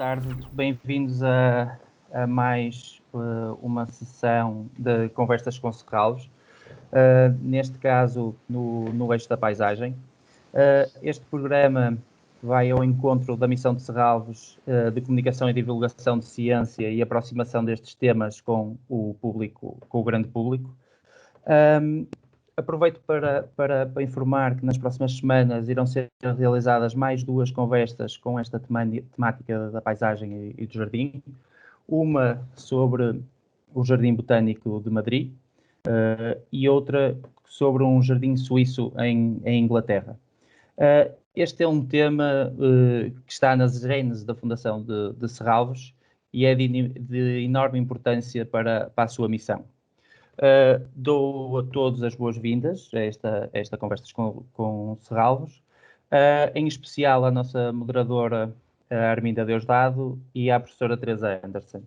tarde. Bem-vindos a mais uma sessão de conversas com Serralves, neste caso no eixo da paisagem. Este programa vai ao encontro da missão de Serralves de comunicação e divulgação de ciência e aproximação destes temas com o público, com o grande público. Aproveito para informar que nas próximas semanas irão ser realizadas mais 2 conversas com esta temática da paisagem e do jardim. Uma sobre o Jardim Botânico de Madrid e outra sobre um jardim suíço em Inglaterra. Este é um tema que está nas genes da Fundação de Serralves e é de enorme importância para a sua missão. Dou a todos as boas-vindas a esta conversa com Serralves, em especial à nossa moderadora Arminda Deusdado e à professora Teresa Anderson.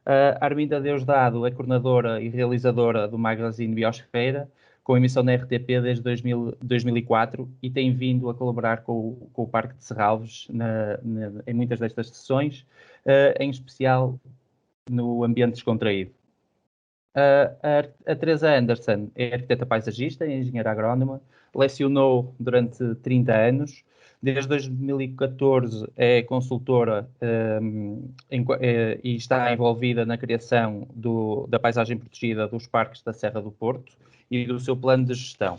A Arminda Deusdado é coordenadora e realizadora do magazine Biosfera, com emissão na RTP desde 2004 e tem vindo a colaborar com o Parque de Serralves em muitas destas sessões, em especial no ambiente descontraído. A Teresa Anderson é arquiteta paisagista e engenheira agrónoma, lecionou durante 30 anos, desde 2014 é consultora e está envolvida na criação da paisagem protegida dos parques da Serra do Porto e do seu plano de gestão.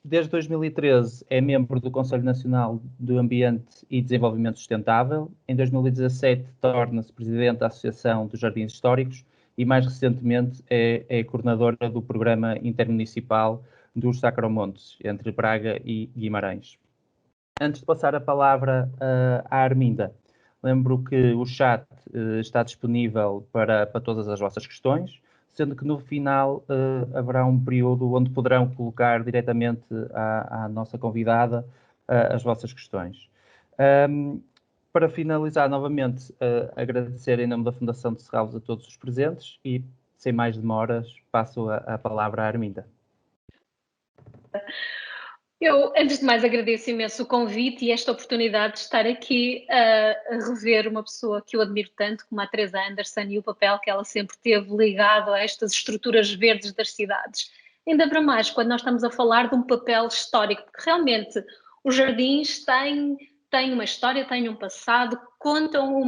Desde 2013 é membro do Conselho Nacional do Ambiente e Desenvolvimento Sustentável. Em 2017 torna-se presidente da Associação dos Jardins Históricos e mais recentemente é coordenadora do Programa Intermunicipal dos Sacromontes, entre Braga e Guimarães. Antes de passar a palavra à Arminda, lembro que o chat está disponível para todas as vossas questões, sendo que no final haverá um período onde poderão colocar diretamente à nossa convidada as vossas questões. Para finalizar, novamente, agradecer em nome da Fundação de Serralves a todos os presentes e, sem mais demoras, passo a palavra à Arminda. Eu, antes de mais, agradeço imenso o convite e esta oportunidade de estar aqui a rever uma pessoa que eu admiro tanto, como a Teresa Anderson, e o papel que ela sempre teve ligado a estas estruturas verdes das cidades. Ainda para mais, quando nós estamos a falar de um papel histórico, porque realmente os jardins têm uma história, têm um passado, contam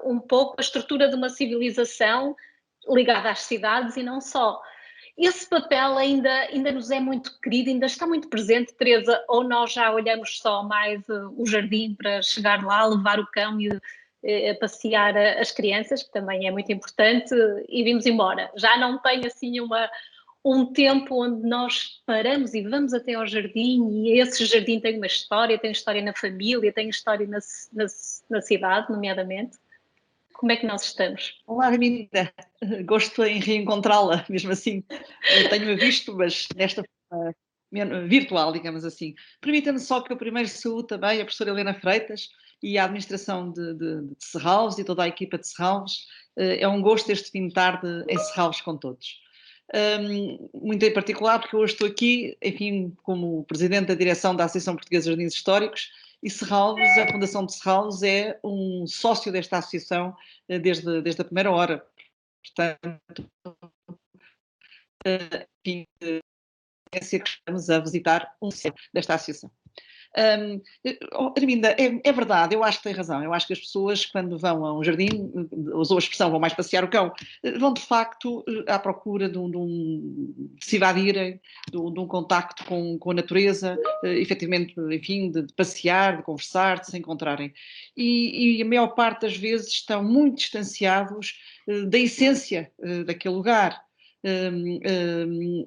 um pouco a estrutura de uma civilização ligada às cidades e não só. Esse papel ainda nos é muito querido, ainda está muito presente, Teresa, ou nós já olhamos só mais o jardim para chegar lá, levar o cão e passear as crianças, que também é muito importante, e vimos embora. Já não tem assim um tempo onde nós paramos e vamos até ao jardim e esse jardim tem uma história, tem história na família, tem história na cidade, nomeadamente. Como é que nós estamos? Olá, Arminda. Gosto em reencontrá-la, mesmo assim. Tenho-a visto, mas nesta forma virtual, digamos assim. Permita-me só que eu primeiro saúde também a professora Helena Freitas e a administração de Serralves e toda a equipa de Serralves. É um gosto este fim de tarde em Serralves com todos. Muito em particular porque hoje estou aqui, enfim, como presidente da direção da Associação Portuguesa de Jardins Históricos e Serralves, a Fundação de Serralves é um sócio desta associação desde a primeira hora. Portanto, enfim, que estamos a visitar um desta associação. Arminda, é verdade, eu acho que tem razão. Eu acho que as pessoas, quando vão a um jardim, usou a expressão, vão mais passear o cão, vão de facto à procura de se evadirem, de um contacto com a natureza, efetivamente, enfim, de passear, de conversar, de se encontrarem. E a maior parte das vezes estão muito distanciados da essência daquele lugar.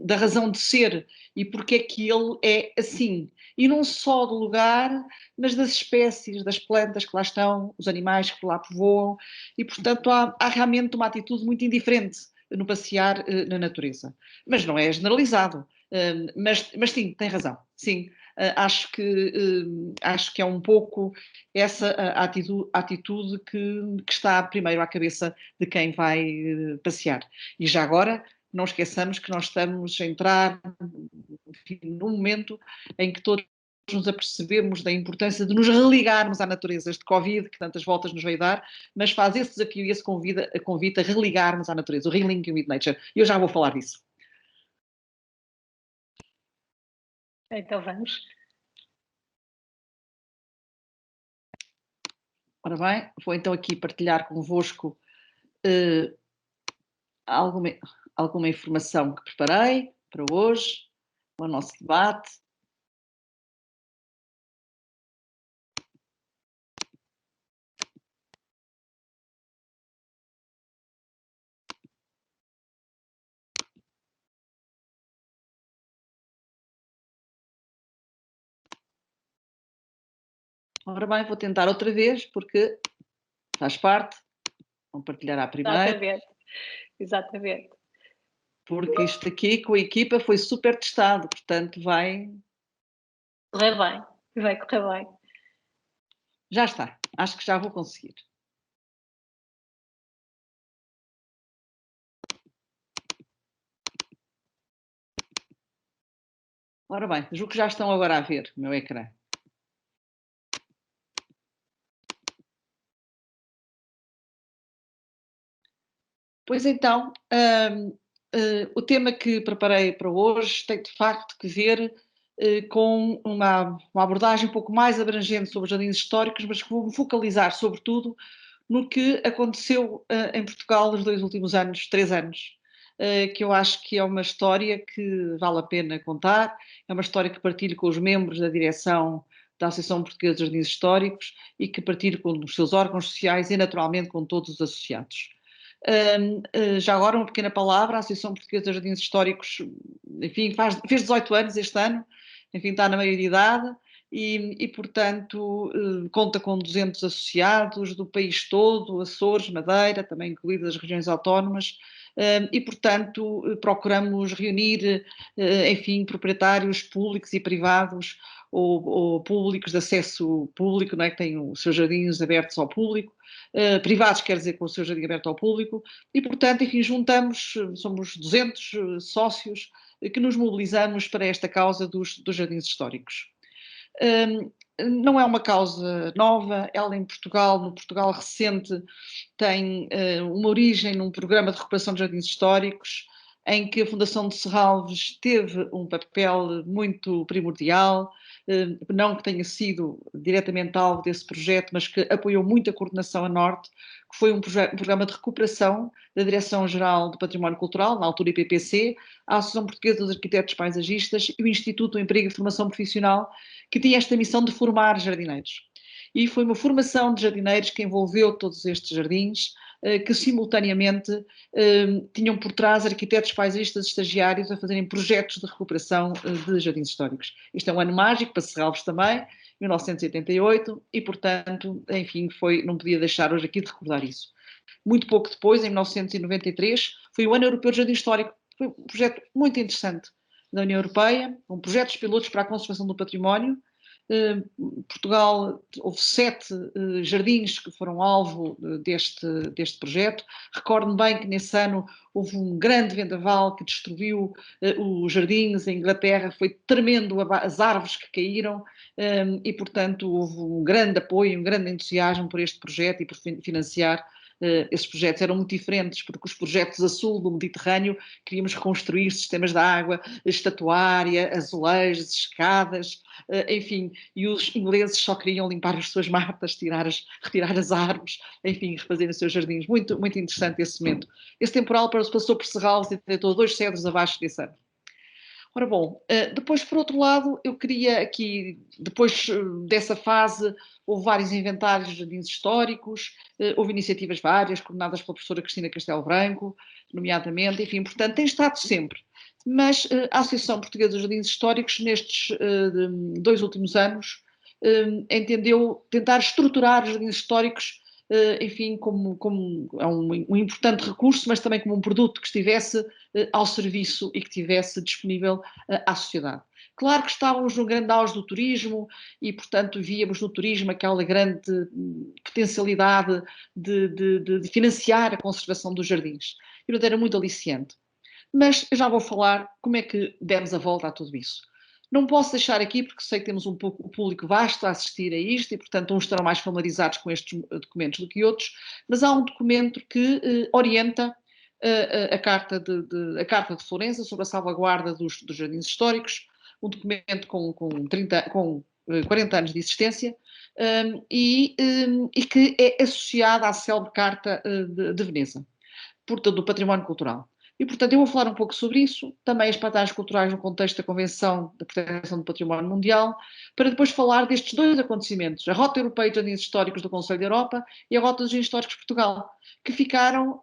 Da razão de ser e porque é que ele é assim. E não só do lugar, mas das espécies, das plantas que lá estão, os animais que lá povoam, e portanto há realmente uma atitude muito indiferente no passear na natureza. Mas não é generalizado. Mas sim, tem razão, sim. Acho que é um pouco essa a atitude que está primeiro à cabeça de quem vai passear. E já agora, não esqueçamos que nós estamos a entrar, enfim, num momento em que todos nos apercebermos da importância de nos religarmos à natureza. Este Covid, que tantas voltas nos veio dar, mas faz esse desafio e esse convite a religarmos à natureza, o Relinking with Nature. E eu já vou falar disso. Então vamos. Ora bem, vou então aqui partilhar convosco alguma informação que preparei para hoje, para o nosso debate. Ora bem, vou tentar outra vez, porque faz parte. Vou partilhar à primeira. Exatamente. Exatamente. Porque isto aqui com a equipa foi super testado, portanto vai correr bem. Vai correr bem. Já está, acho que já vou conseguir. Ora bem, julgo que já estão agora a ver o meu ecrã. Pois então, o tema que preparei para hoje tem de facto que ver com uma abordagem um pouco mais abrangente sobre os jardins históricos, mas que vou me focalizar sobretudo no que aconteceu em Portugal nos 2 últimos anos, 3 anos, que eu acho que é uma história que vale a pena contar, é uma história que partilho com os membros da direção da Associação Portuguesa de Jardins Históricos e que partilho com os seus órgãos sociais e naturalmente com todos os associados. Já agora uma pequena palavra, a Associação Portuguesa de Jardins Históricos, enfim, fez 18 anos este ano, enfim, está na maioridade e portanto, conta com 200 associados do país todo, Açores, Madeira, também incluídas as regiões autónomas, e portanto procuramos reunir, enfim, proprietários públicos e privados ou públicos de acesso público, não é, que têm os seus jardins abertos ao público, privados quer dizer com o seu jardim aberto ao público, e portanto, enfim, somos 200 sócios que nos mobilizamos para esta causa dos jardins históricos. Não é uma causa nova, ela em Portugal, no Portugal recente, tem uma origem num programa de recuperação de jardins históricos, em que a Fundação de Serralves teve um papel muito primordial, não que tenha sido diretamente alvo desse projeto, mas que apoiou muito a coordenação a norte, que foi um programa de recuperação da Direção-Geral do Património Cultural, na altura IPPC, a Associação Portuguesa dos Arquitetos Paisagistas e o Instituto do Emprego e Formação Profissional, que tinha esta missão de formar jardineiros. E foi uma formação de jardineiros que envolveu todos estes jardins, que simultaneamente tinham por trás arquitetos paisagistas estagiários a fazerem projetos de recuperação de jardins históricos. Isto é um ano mágico para Serralves também, 1988, e portanto, enfim, não podia deixar hoje aqui de recordar isso. Muito pouco depois, em 1993, foi o Ano Europeu de Jardim Histórico. Foi um projeto muito interessante da União Europeia, um projeto de pilotos para a conservação do património. Portugal, houve 7 jardins que foram alvo deste projeto. Recordo-me bem que nesse ano houve um grande vendaval que destruiu os jardins. Em Inglaterra foi tremendo as árvores que caíram e, portanto, houve um grande apoio, um grande entusiasmo por este projeto e por financiar esses projetos. Eram muito diferentes, porque os projetos a sul do Mediterrâneo queríamos reconstruir sistemas de água, estatuária, azulejos, escadas, enfim, e os ingleses só queriam limpar as suas matas, retirar as árvores, enfim, refazer os seus jardins. Muito, muito interessante esse momento. Esse temporal passou por Serralves e deitou 2 cedros abaixo desse ano. Ora bom, depois por outro lado, eu queria aqui, depois dessa fase, houve vários inventários de jardins históricos, houve iniciativas várias, coordenadas pela professora Cristina Castelo Branco, nomeadamente, enfim, portanto, tem estado sempre. Mas a Associação Portuguesa de Jardins Históricos, nestes 2 últimos anos, entendeu tentar estruturar os jardins históricos, enfim, como um importante recurso, mas também como um produto que estivesse ao serviço e que estivesse disponível à sociedade. Claro que estávamos no grande auge do turismo e, portanto, víamos no turismo aquela grande potencialidade de financiar a conservação dos jardins. E não era muito aliciante. Mas eu já vou falar como é que demos a volta a tudo isso. Não posso deixar aqui, porque sei que temos um público vasto a assistir a isto e, portanto, uns estarão mais familiarizados com estes documentos do que outros, mas há um documento que orienta a Carta de Florença sobre a salvaguarda dos jardins históricos, um documento com 40 anos de existência e que é associado à célebre Carta de Veneza, portanto, do património cultural. E, portanto, eu vou falar um pouco sobre isso, também as paisagens culturais no contexto da Convenção da Proteção do Património Mundial, para depois falar destes dois acontecimentos, a Rota Europeia de Jardins Históricos do Conselho da Europa e a Rota dos Jardins Históricos de Portugal, que ficaram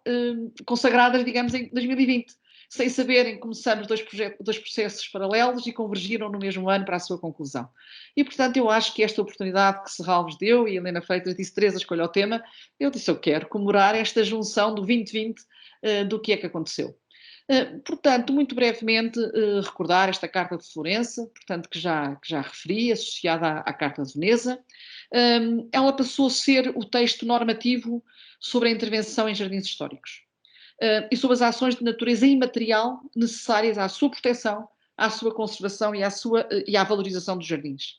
consagradas, digamos, em 2020. Sem saberem, começamos dois processos paralelos e convergiram no mesmo ano para a sua conclusão. E, portanto, eu acho que esta oportunidade que Serral vos deu, e a Helena Freitas disse, Teresa, escolha o tema, eu disse, eu quero comemorar esta junção do 2020 do que é que aconteceu. Portanto, muito brevemente, recordar esta Carta de Florença, portanto, que já referi, associada à Carta de Veneza. Ela passou a ser o texto normativo sobre a intervenção em jardins históricos e sobre as ações de natureza imaterial necessárias à sua proteção, à sua conservação e à valorização dos jardins.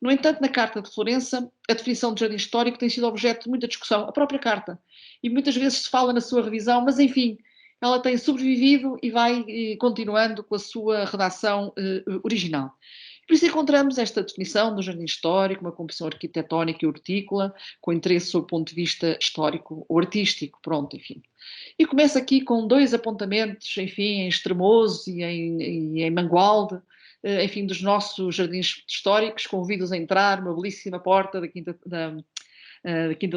No entanto, na Carta de Florença, a definição de jardim histórico tem sido objeto de muita discussão, a própria Carta, e muitas vezes se fala na sua revisão, mas enfim, ela tem sobrevivido e vai continuando com a sua redação original. Por isso encontramos esta definição do jardim histórico, uma composição arquitetónica e hortícola, com interesse sob o ponto de vista histórico ou artístico, pronto, enfim. E começa aqui com dois apontamentos, enfim, em Estremoz e em Mangualde, enfim, dos nossos jardins históricos, convido-os a entrar, uma belíssima porta da Quinta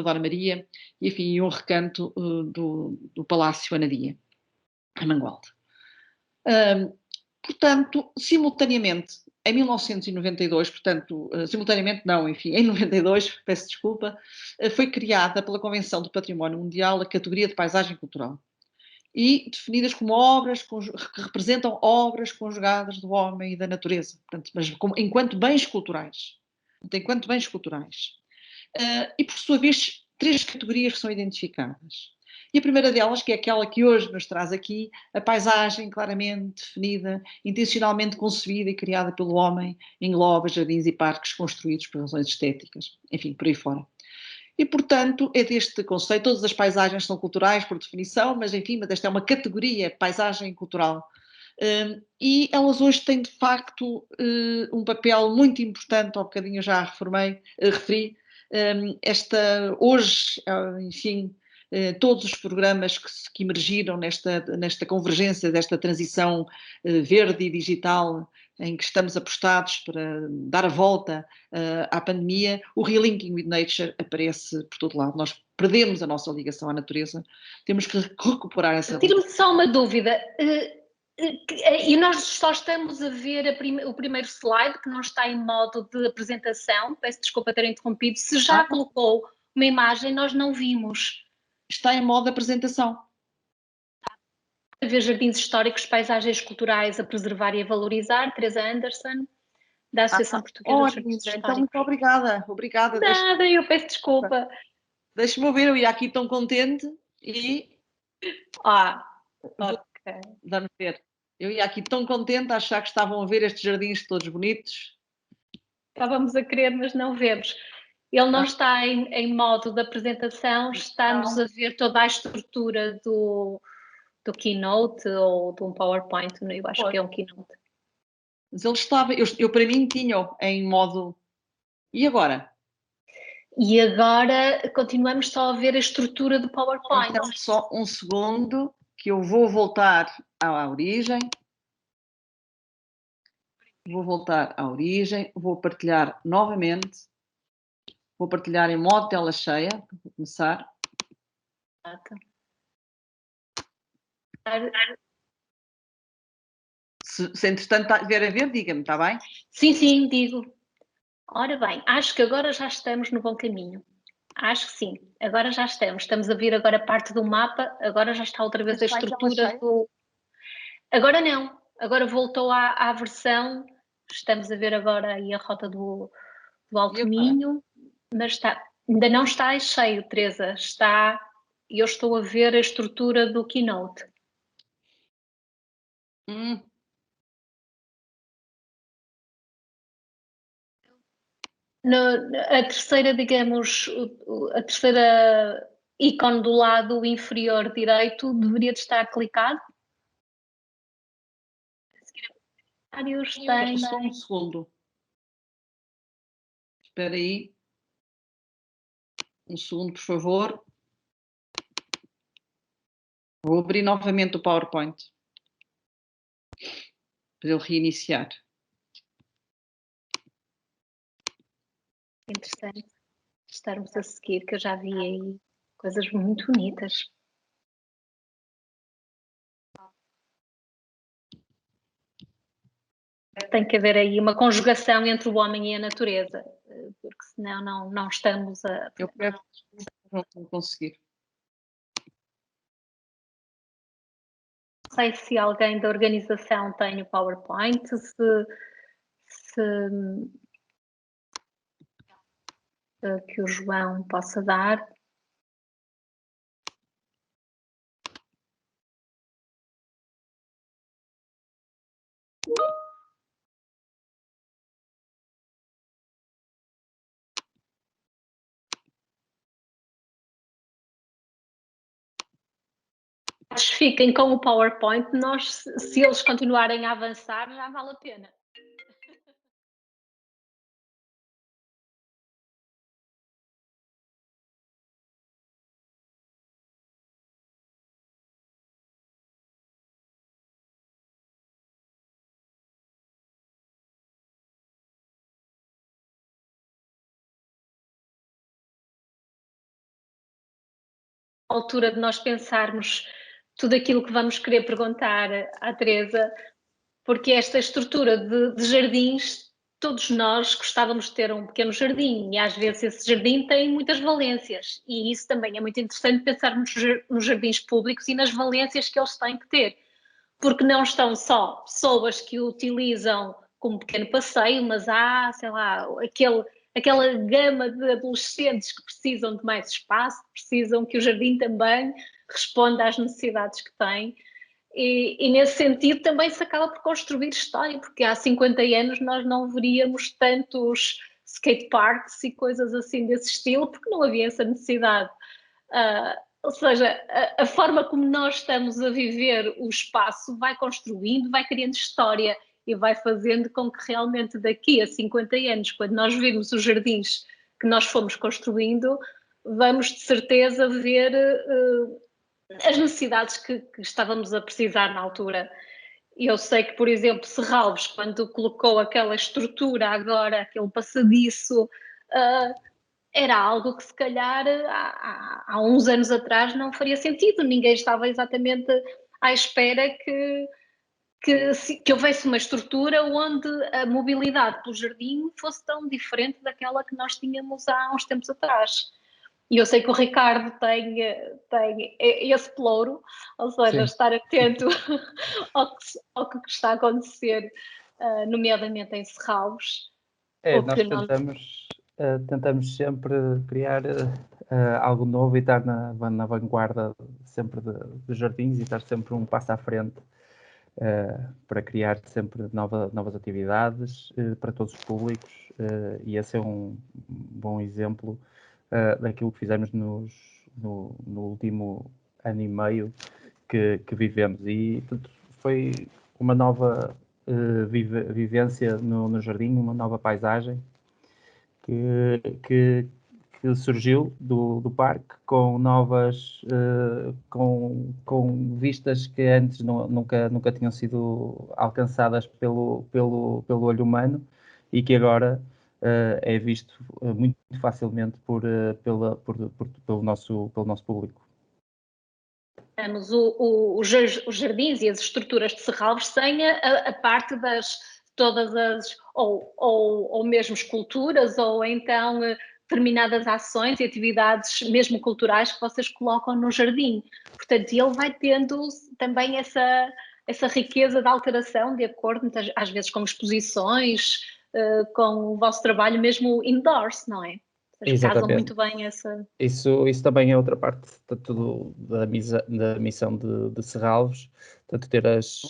Dona Maria, e enfim, um recanto do Palácio Anadia, em Mangualde. Portanto, simultaneamente, em 1992, portanto, simultaneamente não, enfim, em 92, peço desculpa, foi criada pela Convenção do Património Mundial a categoria de paisagem cultural e definidas como obras que representam obras conjugadas do homem e da natureza, portanto, mas enquanto bens culturais. Enquanto bens culturais. E, por sua vez, três categorias que são identificadas. E a primeira delas, que é aquela que hoje nos traz aqui, a paisagem claramente definida, intencionalmente concebida e criada pelo homem, engloba jardins e parques construídos por razões estéticas, enfim, por aí fora. E, portanto, é deste conceito, todas as paisagens são culturais por definição, mas enfim, esta é uma categoria, paisagem cultural. E elas hoje têm, de facto, um papel muito importante, ao bocadinho já referi, hoje, enfim, todos os programas que emergiram nesta convergência, desta transição verde e digital, em que estamos apostados para dar a volta à pandemia, o Relinking with Nature aparece por todo lado. Nós perdemos a nossa ligação à natureza, temos que recuperar essa... Tira-me só uma dúvida. E nós só estamos a ver o primeiro slide, que não está em modo de apresentação, peço desculpa ter interrompido, se já colocou uma imagem, nós não vimos. Está em modo de apresentação. A ver jardins históricos, paisagens culturais a preservar e a valorizar, Teresa Anderson, da Associação Portuguesa de Jardins Históricos. Então, muito obrigada. Obrigada. Nada, eu peço desculpa. Deixa-me ver, eu ia aqui tão contente e... ok. Vamos ver. Eu ia aqui tão contente a achar que estavam a ver estes jardins todos bonitos. Estávamos a querer, mas não vemos. Ele não está em modo de apresentação, está-nos a ver toda a estrutura do Keynote ou de um PowerPoint, eu acho que é um Keynote. Mas ele estava, eu para mim tinha-o em modo... E agora? E agora continuamos só a ver a estrutura do PowerPoint. Então, só um segundo, que eu vou voltar à origem. Vou partilhar novamente. Vou partilhar em modo tela cheia, para começar. Se entretanto vier a ver, diga-me, está bem? Sim, digo. Ora bem, acho que agora já estamos no bom caminho. Acho que sim, agora já estamos. Estamos a ver agora parte do mapa, agora já está outra vez a estrutura do... Agora não, agora voltou à versão, estamos a ver agora aí a rota do Alto Minho, mas ainda não está cheio, Teresa, eu estou a ver a estrutura do Keynote. A terceira, digamos, a terceira ícone do lado inferior direito deveria de estar clicado. Tem... Só um segundo. Espera aí. Um segundo, por favor. Vou abrir novamente o PowerPoint para ele reiniciar. Interessante estarmos a seguir, que eu já vi aí coisas muito bonitas. Tem que haver aí uma conjugação entre o homem e a natureza, porque senão não estamos a... Eu peço desculpa, não vou conseguir. Não sei se alguém da organização tem o PowerPoint, que o João possa dar. Fiquem com o PowerPoint, se eles continuarem a avançar, já vale a pena. A altura de nós pensarmos tudo aquilo que vamos querer perguntar à Teresa, porque esta estrutura de jardins, todos nós gostávamos de ter um pequeno jardim e às vezes esse jardim tem muitas valências e isso também é muito interessante pensarmos nos jardins públicos e nas valências que eles têm que ter, porque não estão só pessoas que o utilizam como pequeno passeio, mas há, sei lá, aquela gama de adolescentes que precisam de mais espaço, precisam que o jardim também responda às necessidades que têm. E nesse sentido também se acaba por construir história, porque há 50 anos nós não veríamos tantos skateparks e coisas assim desse estilo, porque não havia essa necessidade. Ou seja, a forma como nós estamos a viver o espaço vai construindo, vai criando história e vai fazendo com que realmente daqui a 50 anos, quando nós vemos os jardins que nós fomos construindo, vamos de certeza ver as necessidades que estávamos a precisar na altura. Eu sei que, por exemplo, Serralves, quando colocou aquela estrutura agora, aquele passadiço, era algo que se calhar há uns anos atrás não faria sentido. Ninguém estava exatamente à espera que houvesse uma estrutura onde a mobilidade pelo jardim fosse tão diferente daquela que nós tínhamos há uns tempos atrás. E eu sei que o Ricardo tem esse pelouro, ou seja, Sim. estar atento ao que está a acontecer, nomeadamente em Serralves. Nós tentamos sempre criar algo novo e estar na vanguarda sempre dos jardins e estar sempre um passo à frente para criar sempre novas atividades para todos os públicos e esse é um bom exemplo daquilo que fizemos no último ano e meio que vivemos e foi uma nova vivência no jardim, uma nova paisagem que surgiu do parque com novas com vistas que antes nunca tinham sido alcançadas pelo olho humano e que agora é visto muito facilmente pelo nosso público. Temos os jardins e as estruturas de Serralves sem a parte das todas as, ou mesmo esculturas, ou então determinadas ações e atividades, mesmo culturais, que vocês colocam no jardim. Portanto, ele vai tendo também essa riqueza de alteração, de acordo, às vezes, com exposições, com o vosso trabalho mesmo indoors, não é? Vocês casam muito bem essa... Isso também é outra parte da missão de Serralves, portanto, ter as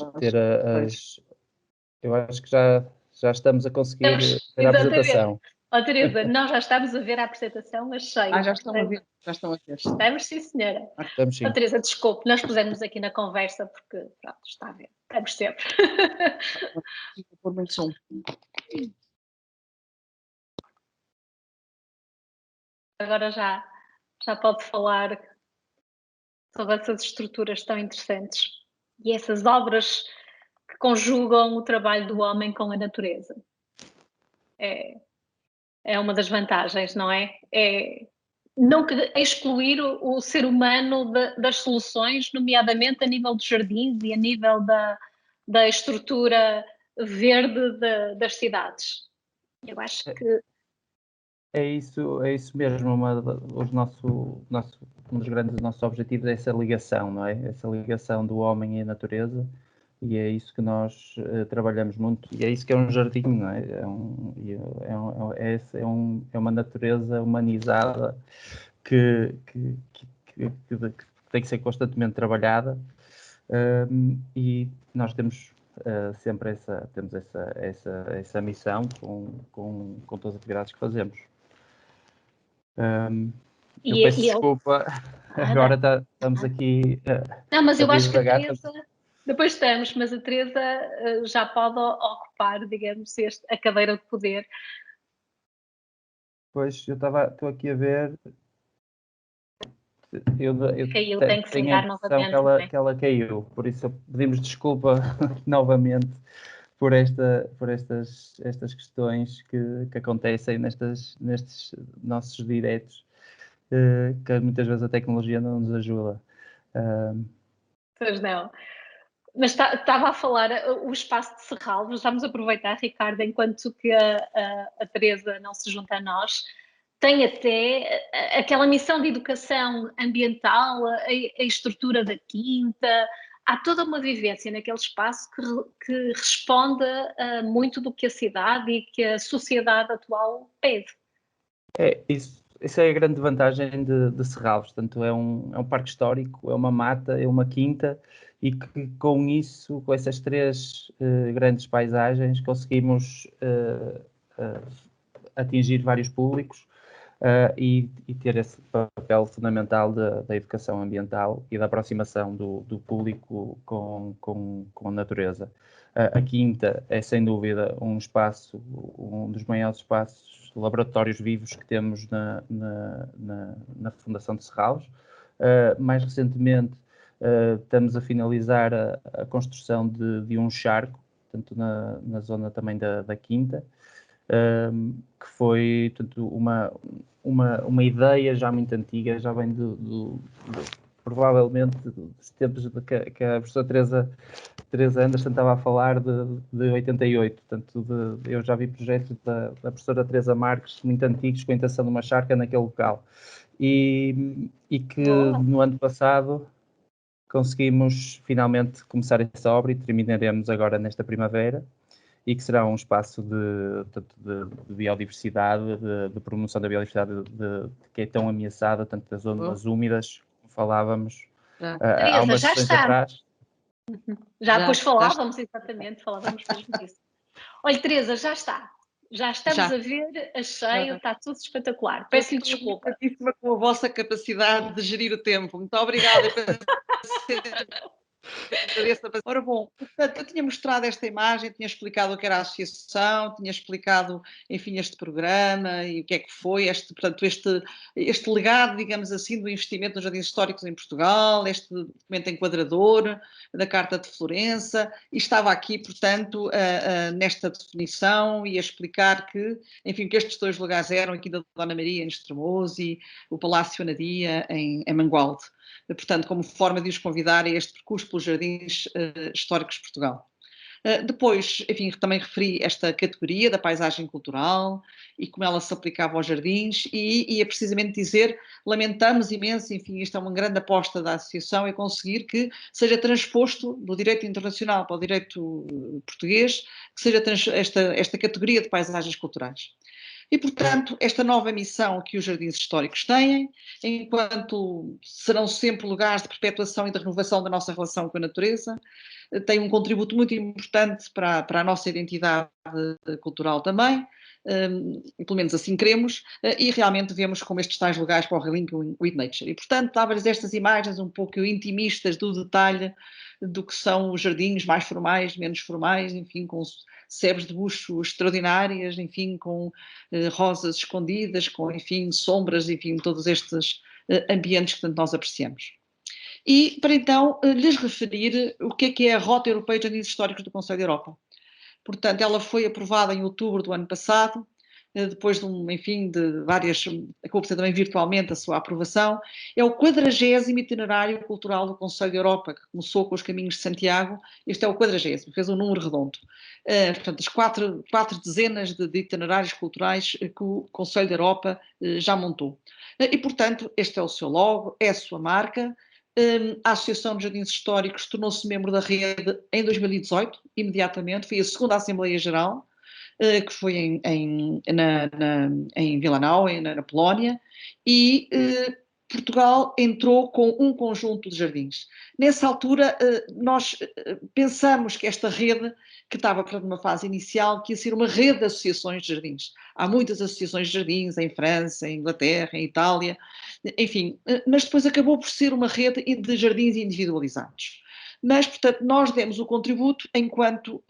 eu acho que já estamos a conseguir ter a apresentação. Teresa, nós já estamos a ver a apresentação, achei. Já estão a ver, já estão a ver. Estamos, sim, senhora. Estamos, sim. Teresa, desculpe, nós pusemos aqui na conversa porque, pronto, está a ver. Estamos sempre. Vou pôr som. Agora já pode falar sobre essas estruturas tão interessantes e essas obras que conjugam o trabalho do homem com a natureza. É uma das vantagens, não é? É não excluir o ser humano das soluções, nomeadamente a nível dos jardins e a nível da estrutura verde das cidades. Eu acho que é isso mesmo. Um dos grandes nossos objetivos é essa ligação, não é? Essa ligação do homem e a natureza, e é isso que nós trabalhamos muito, e é isso que é um jardim, não é? É uma natureza humanizada que tem que ser constantemente trabalhada, e nós temos sempre essa missão com todas as atividades que fazemos. Eu peço desculpa, agora estamos aqui. Não, mas eu acho que a Teresa, depois estamos, mas a Teresa já pode ocupar, digamos, a cadeira de poder. Pois, eu estou aqui a ver. Caiu, tem que se ligar novamente. Que ela caiu, por isso pedimos desculpa novamente por estas questões que acontecem nestes nossos diretos, que muitas vezes a tecnologia não nos ajuda. Pois não. Mas estava a falar o espaço de Serralves, vamos aproveitar, Ricardo, enquanto que a Teresa não se junta a nós, tem até aquela missão de educação ambiental, a estrutura da quinta, há toda uma vivência naquele espaço que responde a muito do que a cidade e que a sociedade atual pede. Isso é a grande vantagem de Serralves. Portanto, é um parque histórico, é uma mata, é uma quinta, e que com essas três grandes paisagens, conseguimos atingir vários públicos e ter esse papel fundamental da educação ambiental e da aproximação do público com a natureza. A quinta é, sem dúvida, um dos maiores espaços, laboratórios vivos que temos na Fundação de Serralves. Mais recentemente, estamos a finalizar a construção de um charco, portanto, na zona também da quinta, que foi, portanto, uma ideia já muito antiga, já vem provavelmente dos tempos que a professora Teresa Anderson estava a falar de 88. Portanto, eu já vi projetos da professora Teresa Marques muito antigos com a intenção de uma charca naquele local. E que no ano passado conseguimos finalmente começar essa obra e terminaremos agora nesta primavera, e que será um espaço de biodiversidade, de promoção da biodiversidade que é tão ameaçada, tanto das zonas úmidas, como falávamos há umas sessões atrás. Já depois falávamos mesmo disso. Olha, Teresa, já está. Já estamos a ver, achei, está tudo espetacular. Peço-lhe desculpa. Com a vossa capacidade de gerir o tempo. Muito obrigada. Ora bom, portanto, eu tinha mostrado esta imagem, tinha explicado o que era a associação, tinha explicado, enfim, este programa e o que é que foi, este legado, digamos assim, do investimento nos jardins históricos em Portugal, este documento enquadrador da Carta de Florença, e estava aqui, portanto, nesta definição e a explicar que, enfim, que estes dois lugares eram aqui da Dona Maria em Estremoz e o Palácio Anadia em Mangualde. Portanto, como forma de os convidar a este percurso pelos jardins históricos de Portugal. Depois, enfim, também referi esta categoria da paisagem cultural e como ela se aplicava aos jardins e é precisamente dizer, lamentamos imenso, enfim, isto é uma grande aposta da associação, é conseguir que seja transposto do direito internacional para o direito português, que seja esta categoria de paisagens culturais. E, portanto, esta nova missão que os jardins históricos têm, enquanto serão sempre lugares de perpetuação e de renovação da nossa relação com a natureza, tem um contributo muito importante para a nossa identidade cultural também, pelo menos assim queremos, e realmente vemos como estes tais lugares para o Relinking with Nature. E, portanto, dava-lhes estas imagens um pouco intimistas do detalhe do que são os jardins mais formais, menos formais, enfim, com sebes de bucho extraordinárias, enfim, com rosas escondidas, com, enfim, sombras, enfim, todos estes ambientes que tanto nós apreciamos. E, para então, lhes referir o que é a Rota Europeia de Jardins Históricos do Conselho da Europa. Portanto, ela foi aprovada em outubro do ano passado, depois de enfim, de várias, acabou por ser também virtualmente a sua aprovação. É o 40º itinerário cultural do Conselho da Europa, que começou com os Caminhos de Santiago. Este é o 40º, fez um número redondo. Portanto, as quatro dezenas de itinerários culturais que o Conselho da Europa já montou. E, portanto, este é o seu logo, é a sua marca. A Associação de Jardins Históricos tornou-se membro da rede em 2018, imediatamente, foi a segunda Assembleia Geral, que foi em Wilanau, na Polónia, e Portugal entrou com um conjunto de jardins. Nessa altura, nós pensamos que esta rede, que estava numa fase inicial, que ia ser uma rede de associações de jardins. Há muitas associações de jardins em França, em Inglaterra, em Itália, enfim, mas depois acabou por ser uma rede de jardins individualizados. Mas, portanto, nós demos o contributo enquanto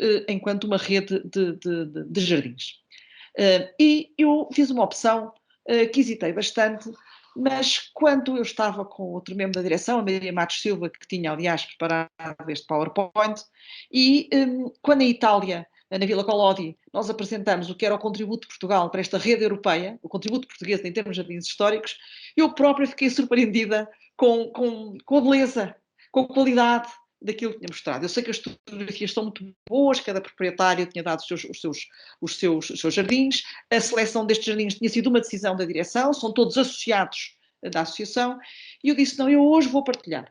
uma rede de jardins. E eu fiz uma opção que hesitei bastante, mas quando eu estava com outro membro da direção, a Maria Matos Silva, que tinha, aliás, preparado este PowerPoint, e quando em Itália, na Vila Collodi, nós apresentamos o que era o contributo de Portugal para esta rede europeia, o contributo português em termos de jardins históricos, eu própria fiquei surpreendida com a beleza, com a qualidade daquilo que tinha mostrado. Eu sei que as fotografias estão muito boas, cada proprietário tinha dado os seus jardins, a seleção destes jardins tinha sido uma decisão da direção, são todos associados da associação, e eu disse, não, eu hoje vou partilhar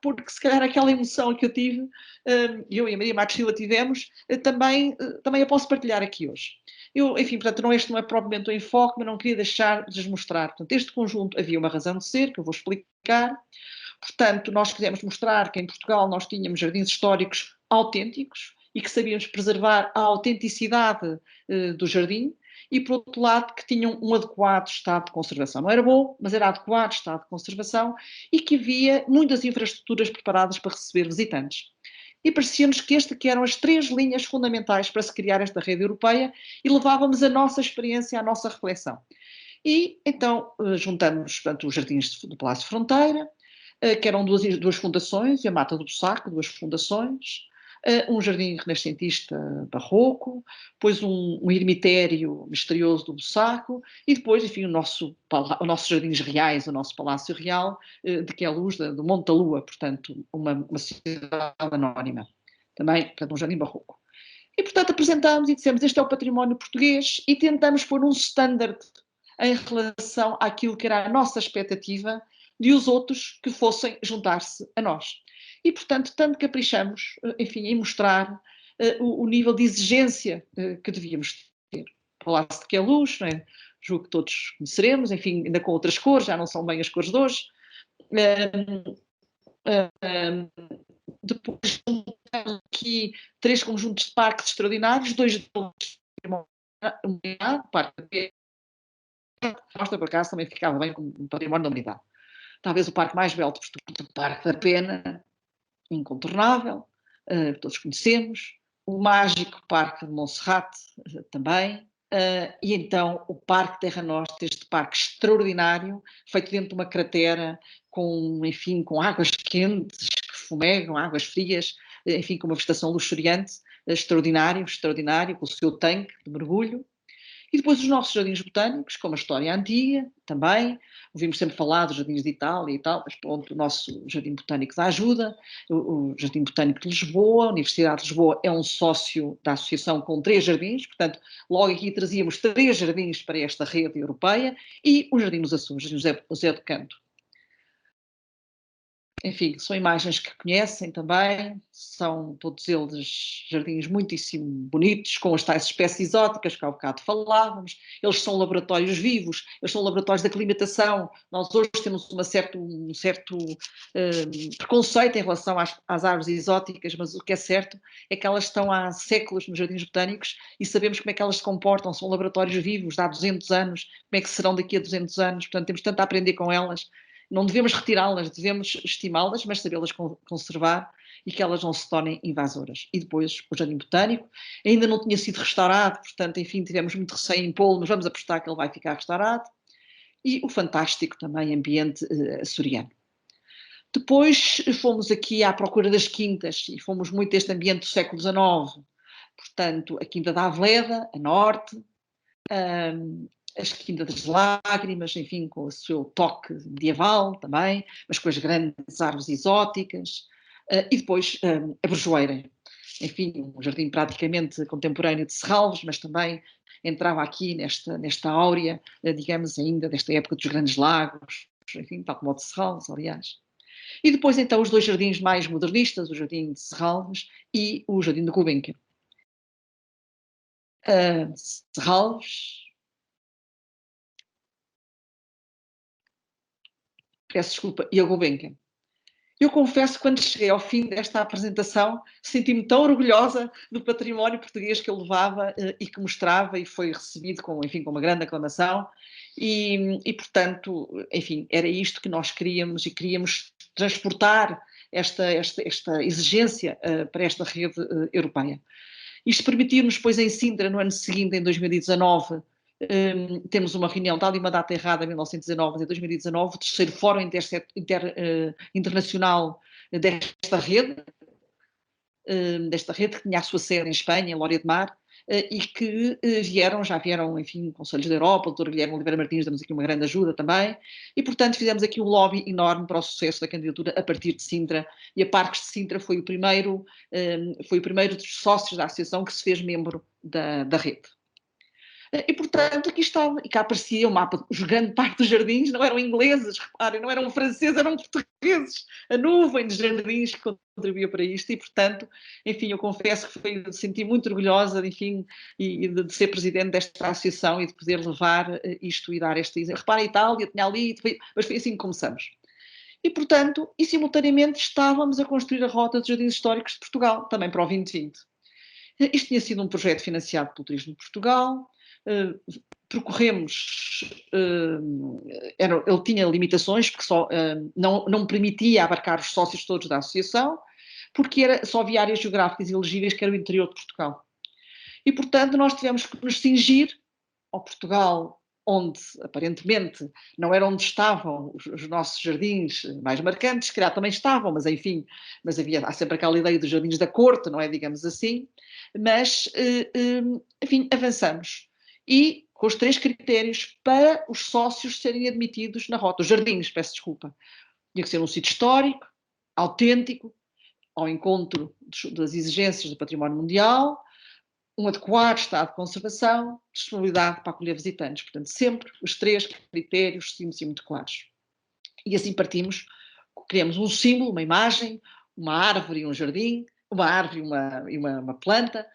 porque se calhar aquela emoção que eu tive, eu e a Maria Matos Silva tivemos, também a posso partilhar aqui hoje. Enfim, portanto, este não é propriamente o enfoque, mas não queria deixar de lhes mostrar. Portanto, este conjunto havia uma razão de ser, que eu vou explicar. Portanto, nós quisemos mostrar que em Portugal nós tínhamos jardins históricos autênticos e que sabíamos preservar a autenticidade do jardim e, por outro lado, que tinham um adequado estado de conservação. Não era bom, mas era adequado estado de conservação e que havia muitas infraestruturas preparadas para receber visitantes. E parecia-nos que eram as 3 linhas fundamentais para se criar esta rede europeia e levávamos a nossa experiência, a nossa reflexão. E, então, juntamos, portanto, os jardins do Palácio Fronteira, que eram duas fundações, a Mata do Bussaco, 2 fundações, um jardim renascentista barroco, depois um eremitério misterioso do Bussaco e depois, enfim, os nossos jardins reais, o nosso Palácio Real de Queluz, do Monte da Lua, portanto, uma cidade anónima, também, portanto, um jardim barroco. E, portanto, apresentámos e dissemos, este é o património português e tentamos pôr um standard em relação àquilo que era a nossa expectativa de os outros que fossem juntar-se a nós. E, portanto, tanto caprichamos, enfim, em mostrar o nível de exigência que devíamos ter. Palácio de Queluz, não é? Julgo que todos conheceremos, enfim, ainda com outras cores, já não são bem as cores de hoje. Depois, aqui 3 conjuntos de parques extraordinários, 2 deles, o Parque da Pena, mostra por acaso também ficava bem com um património da humanidade. Talvez o parque mais belo de Portugal, o Parque da Pena, incontornável, todos conhecemos, o mágico Parque de Monserrate, também, e então o Parque Terra Nostra, este parque extraordinário, feito dentro de uma cratera, enfim, com águas quentes que fumegam, águas frias, enfim, com uma vegetação luxuriante, extraordinário, com o seu tanque de mergulho. E depois os nossos jardins botânicos, como a história antiga, também. Ouvimos sempre falar dos jardins de Itália e tal, mas pronto, o nosso Jardim Botânico dá ajuda. O Jardim Botânico de Lisboa, a Universidade de Lisboa é um sócio da associação com 3 jardins, portanto, logo aqui trazíamos 3 jardins para esta rede europeia e o Jardim dos Açores, José do Canto. enfim, são imagens que conhecem também, são todos eles jardins muitíssimo bonitos, com as tais espécies exóticas que há bocado falávamos. Eles são laboratórios vivos, eles são laboratórios de aclimatação. Nós hoje temos um certo preconceito em relação às árvores exóticas, mas o que é certo é que elas estão há séculos nos jardins botânicos e sabemos como é que elas se comportam, são laboratórios vivos de há 200 anos, como é que serão daqui a 200 anos, portanto temos tanto a aprender com elas. Não devemos retirá-las, devemos estimá-las, mas sabê-las conservar e que elas não se tornem invasoras. E depois o Jardim Botânico ainda não tinha sido restaurado, portanto, enfim, tivemos muito receio em pô-lo, mas vamos apostar que ele vai ficar restaurado. E o fantástico também ambiente açoriano. Depois fomos aqui à procura das quintas e fomos muito este ambiente do século XIX. Portanto, a Quinta da Aveleda, a norte, as Quintas das Lágrimas, enfim, com o seu toque medieval também, mas com as grandes árvores exóticas, e depois a Brejoeira, enfim, um jardim praticamente contemporâneo de Serralves, mas também entrava aqui nesta áurea, digamos ainda, desta época dos Grandes Lagos, enfim, tal como o de Serralves, aliás. E depois então os dois jardins mais modernistas, o Jardim de Serralves e o Jardim de Gulbenkian. Serralves, peço desculpa, e a Gulbenkian. Eu confesso que quando cheguei ao fim desta apresentação senti-me tão orgulhosa do património português que eu levava e que mostrava e foi recebido com uma grande aclamação e portanto, enfim, era isto que nós queríamos e queríamos transportar esta exigência para esta rede europeia. Isto permitiu-nos, depois em Sintra, no ano seguinte, em 2019, temos uma reunião, está ali uma data errada, em 1919, mas em 2019, o terceiro Fórum Internacional desta rede que tinha a sua sede em Espanha, em Lória de Mar, e que já vieram, enfim, conselhos da Europa, o Dr. Guilherme Oliveira Martins deu-nos aqui uma grande ajuda também, e portanto fizemos aqui um lobby enorme para o sucesso da candidatura a partir de Sintra, e a Parques de Sintra foi o primeiro dos sócios da associação que se fez membro da rede. E, portanto, aqui estava, e cá aparecia o mapa, grande parte dos jardins não eram ingleses, reparem, não eram franceses, eram portugueses, a nuvem de jardins que contribuía para isto, e, portanto, enfim, eu confesso que senti muito orgulhosa, enfim, de ser presidente desta associação e de poder levar isto e dar este exemplo. Reparem, a Itália tinha ali, mas foi assim que começamos. E, portanto, e simultaneamente estávamos a construir a rota dos jardins históricos de Portugal, também para o 2020. Isto tinha sido um projeto financiado pelo Turismo de Portugal. Percorremos, ele tinha limitações porque não permitia abarcar os sócios todos da associação, porque só havia áreas geográficas elegíveis que era o interior de Portugal. E, portanto, nós tivemos que nos cingir ao Portugal, onde aparentemente não era onde estavam os nossos jardins mais marcantes, se calhar também estavam, mas enfim, há sempre aquela ideia dos jardins da corte, não é, digamos assim, mas, enfim, avançamos. E com os 3 critérios para os sócios serem admitidos na rota. Os jardins, peço desculpa. Tinha que ser um sítio histórico, autêntico, ao encontro das exigências do património mundial, um adequado estado de conservação, disponibilidade para acolher visitantes. Portanto, sempre os 3 critérios muito claros. E assim partimos, criamos um símbolo, uma imagem, uma árvore e um jardim, uma árvore e uma planta,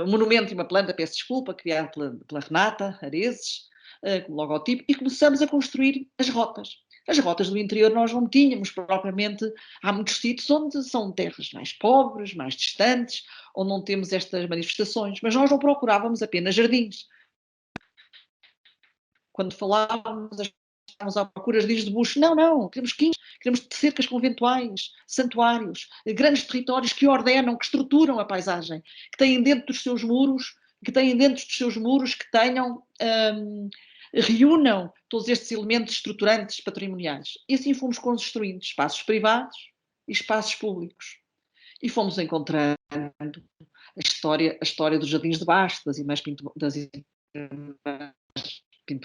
um monumento e uma planta, peço desculpa, criado pela Renata Areses, como logotipo, e começamos a construir as rotas. As rotas do interior nós não tínhamos propriamente, há muitos sítios onde são terras mais pobres, mais distantes, onde não temos estas manifestações, mas nós não procurávamos apenas jardins. Quando falávamos, estávamos à procura de de bucho, não, queremos quintas, queremos cercas conventuais, santuários, grandes territórios que ordenam, que estruturam a paisagem, que têm dentro dos seus muros, que tenham, reúnam todos estes elementos estruturantes patrimoniais. E assim fomos construindo espaços privados e espaços públicos. E fomos encontrando a história dos Jardins de Basto, das Irmãs Pinto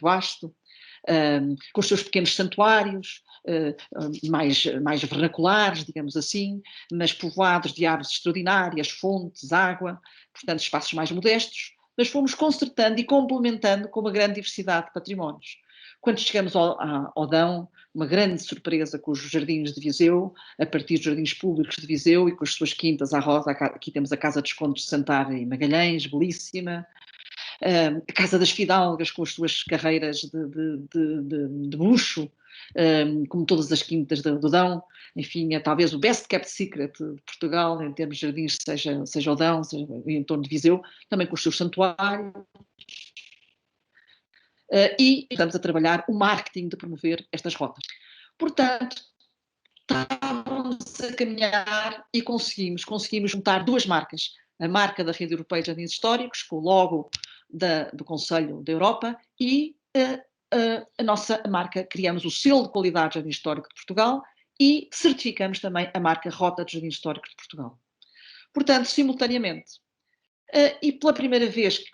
Basto, com os seus pequenos santuários, mais vernaculares, digamos assim, mas povoados de árvores extraordinárias, fontes, água, portanto espaços mais modestos, mas fomos concertando e complementando com uma grande diversidade de patrimónios. Quando chegamos ao Dão, uma grande surpresa com os jardins de Viseu, a partir dos jardins públicos de Viseu e com as suas quintas à rosa. Aqui temos a Casa dos Condes de Santar em Magalhães, belíssima. A Casa das Fidalgas, com as suas carreiras de bucho, como todas as quintas do Dão. Enfim, é talvez o best kept secret de Portugal, em termos de jardins, seja o Dão, seja em torno de Viseu, também com os seus santuários. E estamos a trabalhar o marketing de promover estas rotas. Portanto, estávamos a caminhar e conseguimos juntar duas marcas. A marca da Rede Europeia de Jardins Históricos, com o logo do Conselho da Europa, e a nossa marca, criamos o selo de qualidade de Jardim Histórico de Portugal e certificamos também a marca Rota de Jardins Históricos de Portugal. Portanto, simultaneamente. E pela primeira vez que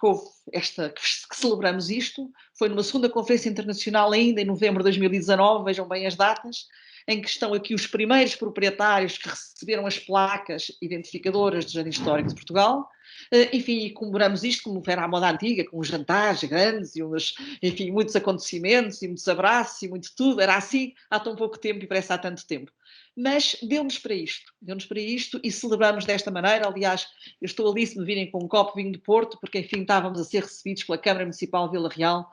celebramos isto, foi numa segunda conferência internacional, ainda em novembro de 2019, vejam bem as datas, em que estão aqui os primeiros proprietários que receberam as placas identificadoras do Jardim Histórico de Portugal. Enfim, e comemoramos isto como era à moda antiga, com uns jantares grandes e enfim, muitos acontecimentos e muitos abraços e muito tudo. Era assim há tão pouco tempo e parece há tanto tempo. Mas deu-nos para isto e celebramos desta maneira. Aliás, eu estou ali se me virem com um copo de vinho de Porto, porque, enfim, estávamos a ser recebidos pela Câmara Municipal de Vila Real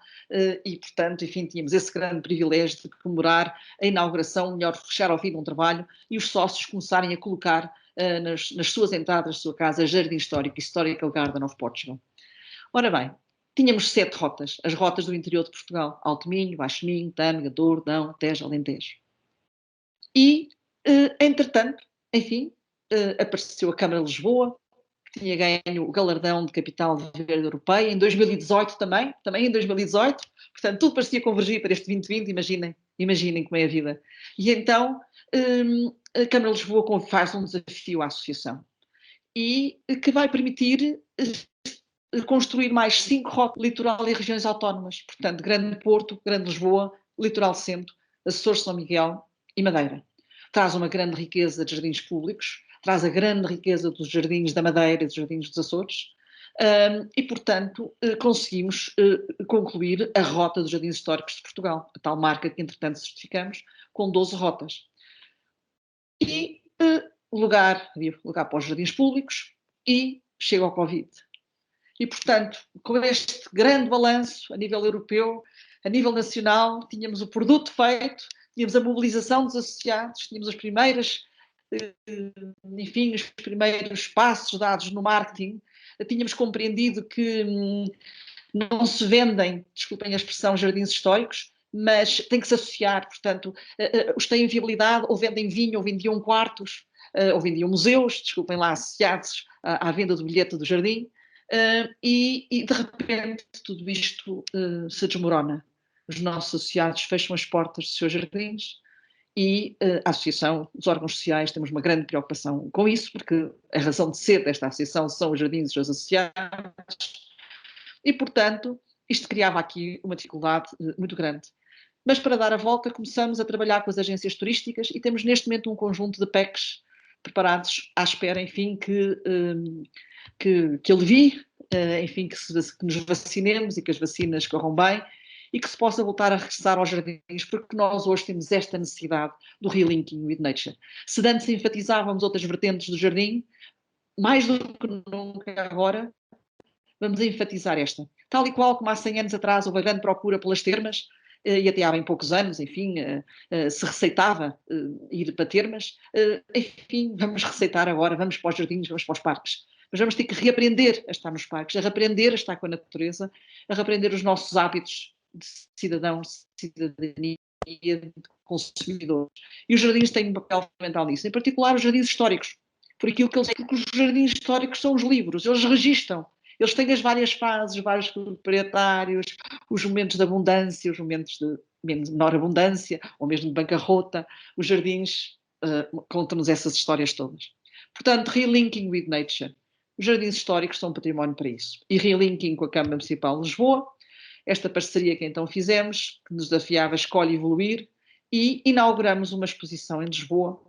e, portanto, enfim, tínhamos esse grande privilégio de comemorar a inauguração, melhor, fechar ao fim de um trabalho e os sócios começarem a colocar nas suas entradas da sua casa Jardim Histórico, Historical Garden of Portugal. Ora bem, tínhamos 7 rotas, as rotas do interior de Portugal: Alto Minho, Baixo Minho, Tâmega, Douro, Dão, Tejo, Alentejo. E, entretanto, enfim, apareceu a Câmara de Lisboa, que tinha ganho o galardão de Capital Verde Europeia, em 2018 também em 2018, portanto tudo parecia convergir para este 2020, imaginem como é a vida. E então a Câmara de Lisboa faz um desafio à associação, e que vai permitir construir mais 5 rotas litoral e regiões autónomas, portanto Grande Porto, Grande Lisboa, Litoral Centro, Açores, São Miguel e Madeira. Traz uma grande riqueza de jardins públicos, traz a grande riqueza dos jardins da Madeira e dos jardins dos Açores, e, portanto, conseguimos concluir a Rota dos Jardins Históricos de Portugal, a tal marca que, entretanto, certificamos, com 12 rotas. E lugar para os jardins públicos, e chega ao Covid. E, portanto, com este grande balanço a nível europeu, a nível nacional, tínhamos o produto feito, tínhamos a mobilização dos associados, tínhamos as primeiras, enfim, os primeiros passos dados no marketing, tínhamos compreendido que não se vendem, desculpem a expressão, jardins históricos, mas tem que se associar, portanto, os têm viabilidade, ou vendem vinho, ou vendiam quartos, ou vendiam museus, desculpem lá, associados à venda do bilhete do jardim, e de repente tudo isto se desmorona. Os nossos associados fecham as portas dos seus jardins e a associação, os órgãos sociais, temos uma grande preocupação com isso, porque a razão de ser desta associação são os jardins e os seus associados, e, portanto, isto criava aqui uma dificuldade muito grande. Mas para dar a volta começamos a trabalhar com as agências turísticas e temos neste momento um conjunto de PECs preparados à espera, enfim, que alivie, enfim, que nos vacinemos e que as vacinas corram bem e que se possa voltar a regressar aos jardins, porque nós hoje temos esta necessidade do relinking with nature. Se antes enfatizávamos outras vertentes do jardim, mais do que nunca agora, vamos a enfatizar esta. Tal e qual como há 100 anos atrás houve a grande procura pelas termas, e até há bem poucos anos, enfim, se receitava ir para termas, enfim, vamos receitar agora, vamos para os jardins, vamos para os parques. Mas vamos ter que reaprender a estar nos parques, a reaprender a estar com a natureza, a reaprender os nossos hábitos de cidadãos, de cidadania, de consumidores. E os jardins têm um papel fundamental nisso, em particular os jardins históricos, porque os jardins históricos são os livros, eles registam. Eles têm as várias fases, vários proprietários, os momentos de abundância, os momentos de menor abundância, ou mesmo de bancarrota. Os jardins contam-nos essas histórias todas. Portanto, relinking with nature. Os jardins históricos são um património para isso. E relinking com a Câmara Municipal de Lisboa, esta parceria que então fizemos, que nos desafiava Escolhe e Evoluir, e inauguramos uma exposição em Lisboa,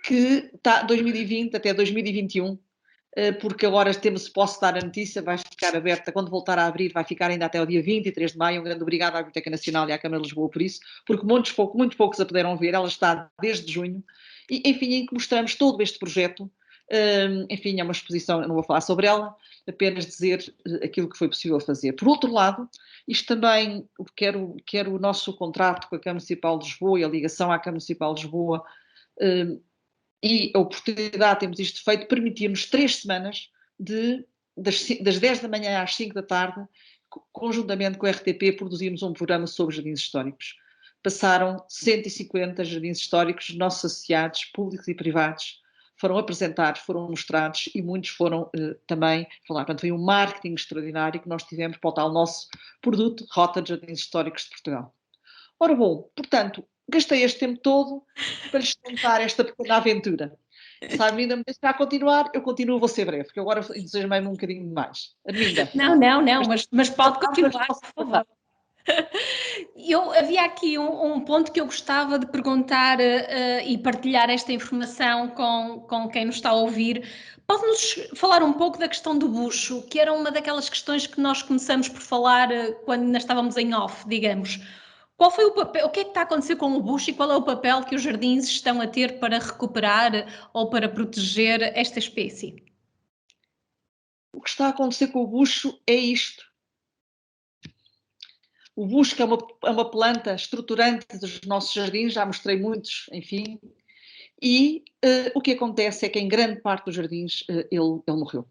que está 2020 até 2021, porque agora posso dar a notícia, vai ficar aberta, quando voltar a abrir, vai ficar ainda até o dia 23 de maio. Um grande obrigado à Biblioteca Nacional e à Câmara de Lisboa por isso, porque muito poucos a puderam ver. Ela está desde junho, e enfim, em que mostramos todo este projeto. Enfim, é uma exposição, eu não vou falar sobre ela, apenas dizer aquilo que foi possível fazer. Por outro lado, isto também, quer o nosso contrato com a Câmara Municipal de Lisboa e a ligação à Câmara Municipal de Lisboa, e a oportunidade de termos isto feito, permitia-nos 3 semanas das 10 da manhã às 5 da tarde, conjuntamente com a RTP, produzirmos um programa sobre jardins históricos. Passaram 150 jardins históricos, nossos associados, públicos e privados, foram apresentados, foram mostrados e muitos foram também falar. Portanto, foi um marketing extraordinário que nós tivemos para o tal nosso produto, Rota de Jardins Históricos de Portugal. Ora bom, portanto, gastei este tempo todo para lhes contar esta pequena aventura. Se a Arminda me deixar continuar, eu continuo, vou ser breve, porque agora entusiasmei-me um bocadinho mais. Arminda. Não, mas pode continuar, por favor. Havia aqui um ponto que eu gostava de perguntar e partilhar esta informação com quem nos está a ouvir. Pode-nos falar um pouco da questão do bucho, que era uma daquelas questões que nós começamos por falar quando ainda estávamos em off, digamos. Qual foi o papel, o que é que está a acontecer com o bucho e qual é o papel que os jardins estão a ter para recuperar ou para proteger esta espécie? O que está a acontecer com o bucho é isto. O bucho é uma planta estruturante dos nossos jardins, já mostrei muitos, enfim, e o que acontece é que em grande parte dos jardins ele morreu.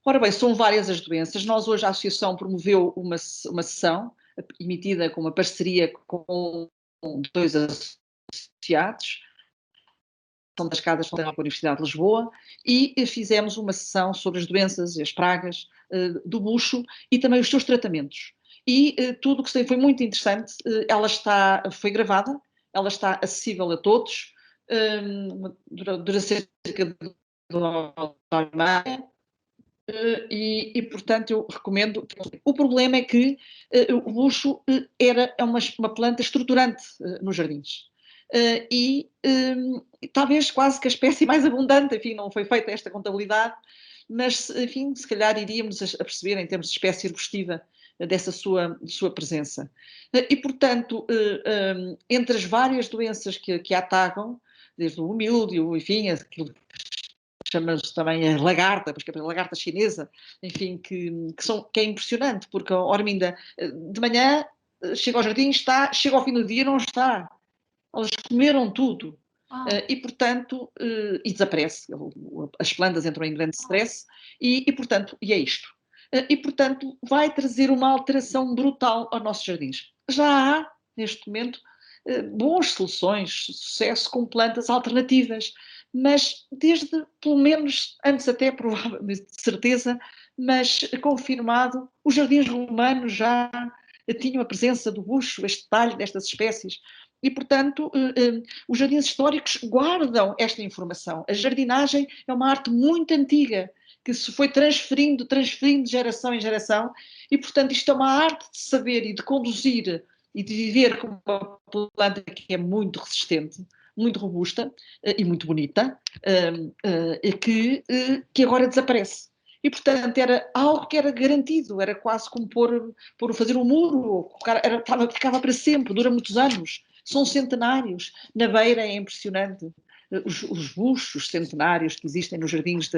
Ora bem, são várias as doenças. Nós hoje a Associação promoveu uma sessão emitida com uma parceria com 2 associados, são das casas da Universidade de Lisboa, e fizemos uma sessão sobre as doenças e as pragas do bucho e também os seus tratamentos. E tudo o que sei foi muito interessante. Ela foi gravada, ela está acessível a todos, dura cerca de 1 hora e meia. E, portanto, eu recomendo. O problema é que o bucho é uma planta estruturante nos jardins. E talvez quase que a espécie mais abundante, enfim, não foi feita esta contabilidade, mas, enfim, se calhar iríamos a perceber, em termos de espécie arbustiva, dessa sua presença. E, portanto, entre as várias doenças que a atacam, desde o mildio, enfim, aquilo que chama-se também a lagarta, porque é a lagarta chinesa, enfim, que é impressionante, porque a Arminda, de manhã, chega ao jardim, chega ao fim do dia, não está. Eles comeram tudo. E, portanto, e desaparece. As plantas entram em grande stress e portanto, é isto. E, portanto, vai trazer uma alteração brutal aos nossos jardins. Já há, neste momento, boas soluções, sucesso com plantas alternativas, mas desde, pelo menos, antes até, provavelmente, de certeza, mas confirmado, os jardins romanos já tinham a presença do bucho, este talho destas espécies. E, portanto, os jardins históricos guardam esta informação. A jardinagem é uma arte muito antiga, que se foi transferindo de geração em geração, e, portanto, isto é uma arte de saber e de conduzir e de viver com uma planta que é muito resistente, muito robusta e muito bonita, que agora desaparece. E, portanto, era algo que era garantido, era quase como fazer um muro, ficava para sempre, dura muitos anos, são centenários. Na Beira é impressionante. Os buchos centenários que existem nos jardins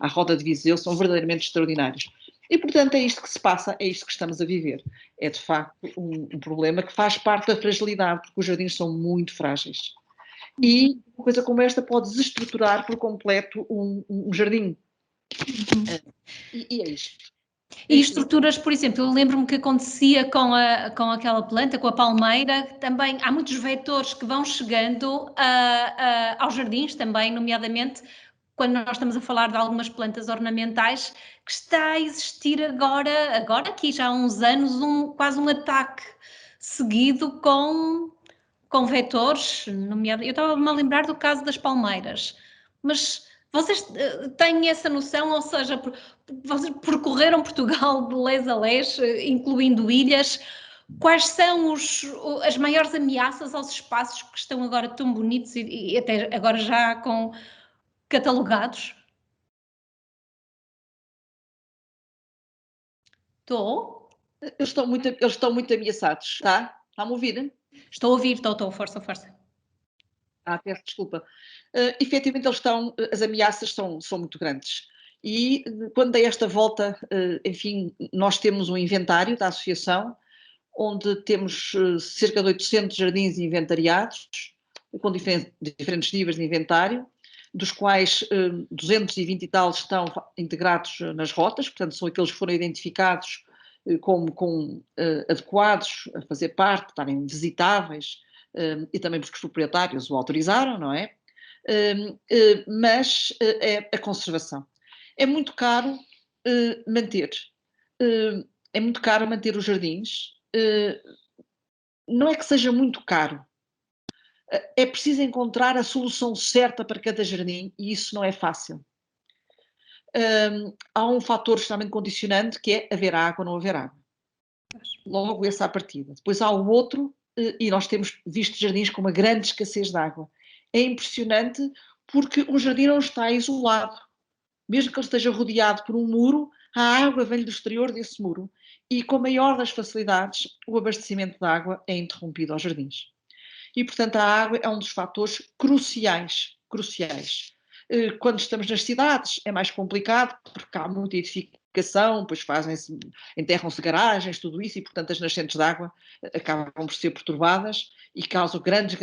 à Roda de Viseu são verdadeiramente extraordinários. E, portanto, é isto que se passa, é isto que estamos a viver. É, de facto, um problema que faz parte da fragilidade, porque os jardins são muito frágeis. E uma coisa como esta pode desestruturar por completo um jardim. E é isto. E estruturas, por exemplo, eu lembro-me que acontecia com aquela planta, com a palmeira, também há muitos vetores que vão chegando aos jardins também, nomeadamente quando nós estamos a falar de algumas plantas ornamentais, que está a existir agora aqui já há uns anos, quase um ataque seguido com vetores, nomeadamente, eu estava-me a lembrar do caso das palmeiras, mas vocês têm essa noção, ou seja, vocês percorreram Portugal de les a les, incluindo ilhas, quais são as maiores ameaças aos espaços que estão agora tão bonitos e até agora já catalogados? Estou? Eles estão muito ameaçados, tá? Está-me a ouvir? Estou a ouvir, estou, força, força. Peço desculpa. Efetivamente, as ameaças são muito grandes. E quando dei esta volta, enfim, nós temos um inventário da associação, onde temos cerca de 800 jardins inventariados, com diferentes níveis de inventário, dos quais 220 e tal estão integrados nas rotas, portanto, são aqueles que foram identificados como adequados a fazer parte, estarem visitáveis, e também porque os proprietários o autorizaram, não é? Mas é a conservação. É muito caro manter. É muito caro manter os jardins. Não é que seja muito caro. É preciso encontrar a solução certa para cada jardim e isso não é fácil. Há um fator extremamente condicionante que é haver água ou não haver água. Logo esse à partida. Depois há o outro, e nós temos visto jardins com uma grande escassez de água. É impressionante porque um jardim não está isolado. Mesmo que ele esteja rodeado por um muro, a água vem do exterior desse muro. E com a maior das facilidades, o abastecimento de água é interrompido aos jardins. E, portanto, a água é um dos fatores cruciais. Quando estamos nas cidades é mais complicado, porque há muita edificação, depois enterram-se garagens, tudo isso, e, portanto, as nascentes de água acabam por ser perturbadas e causam grandes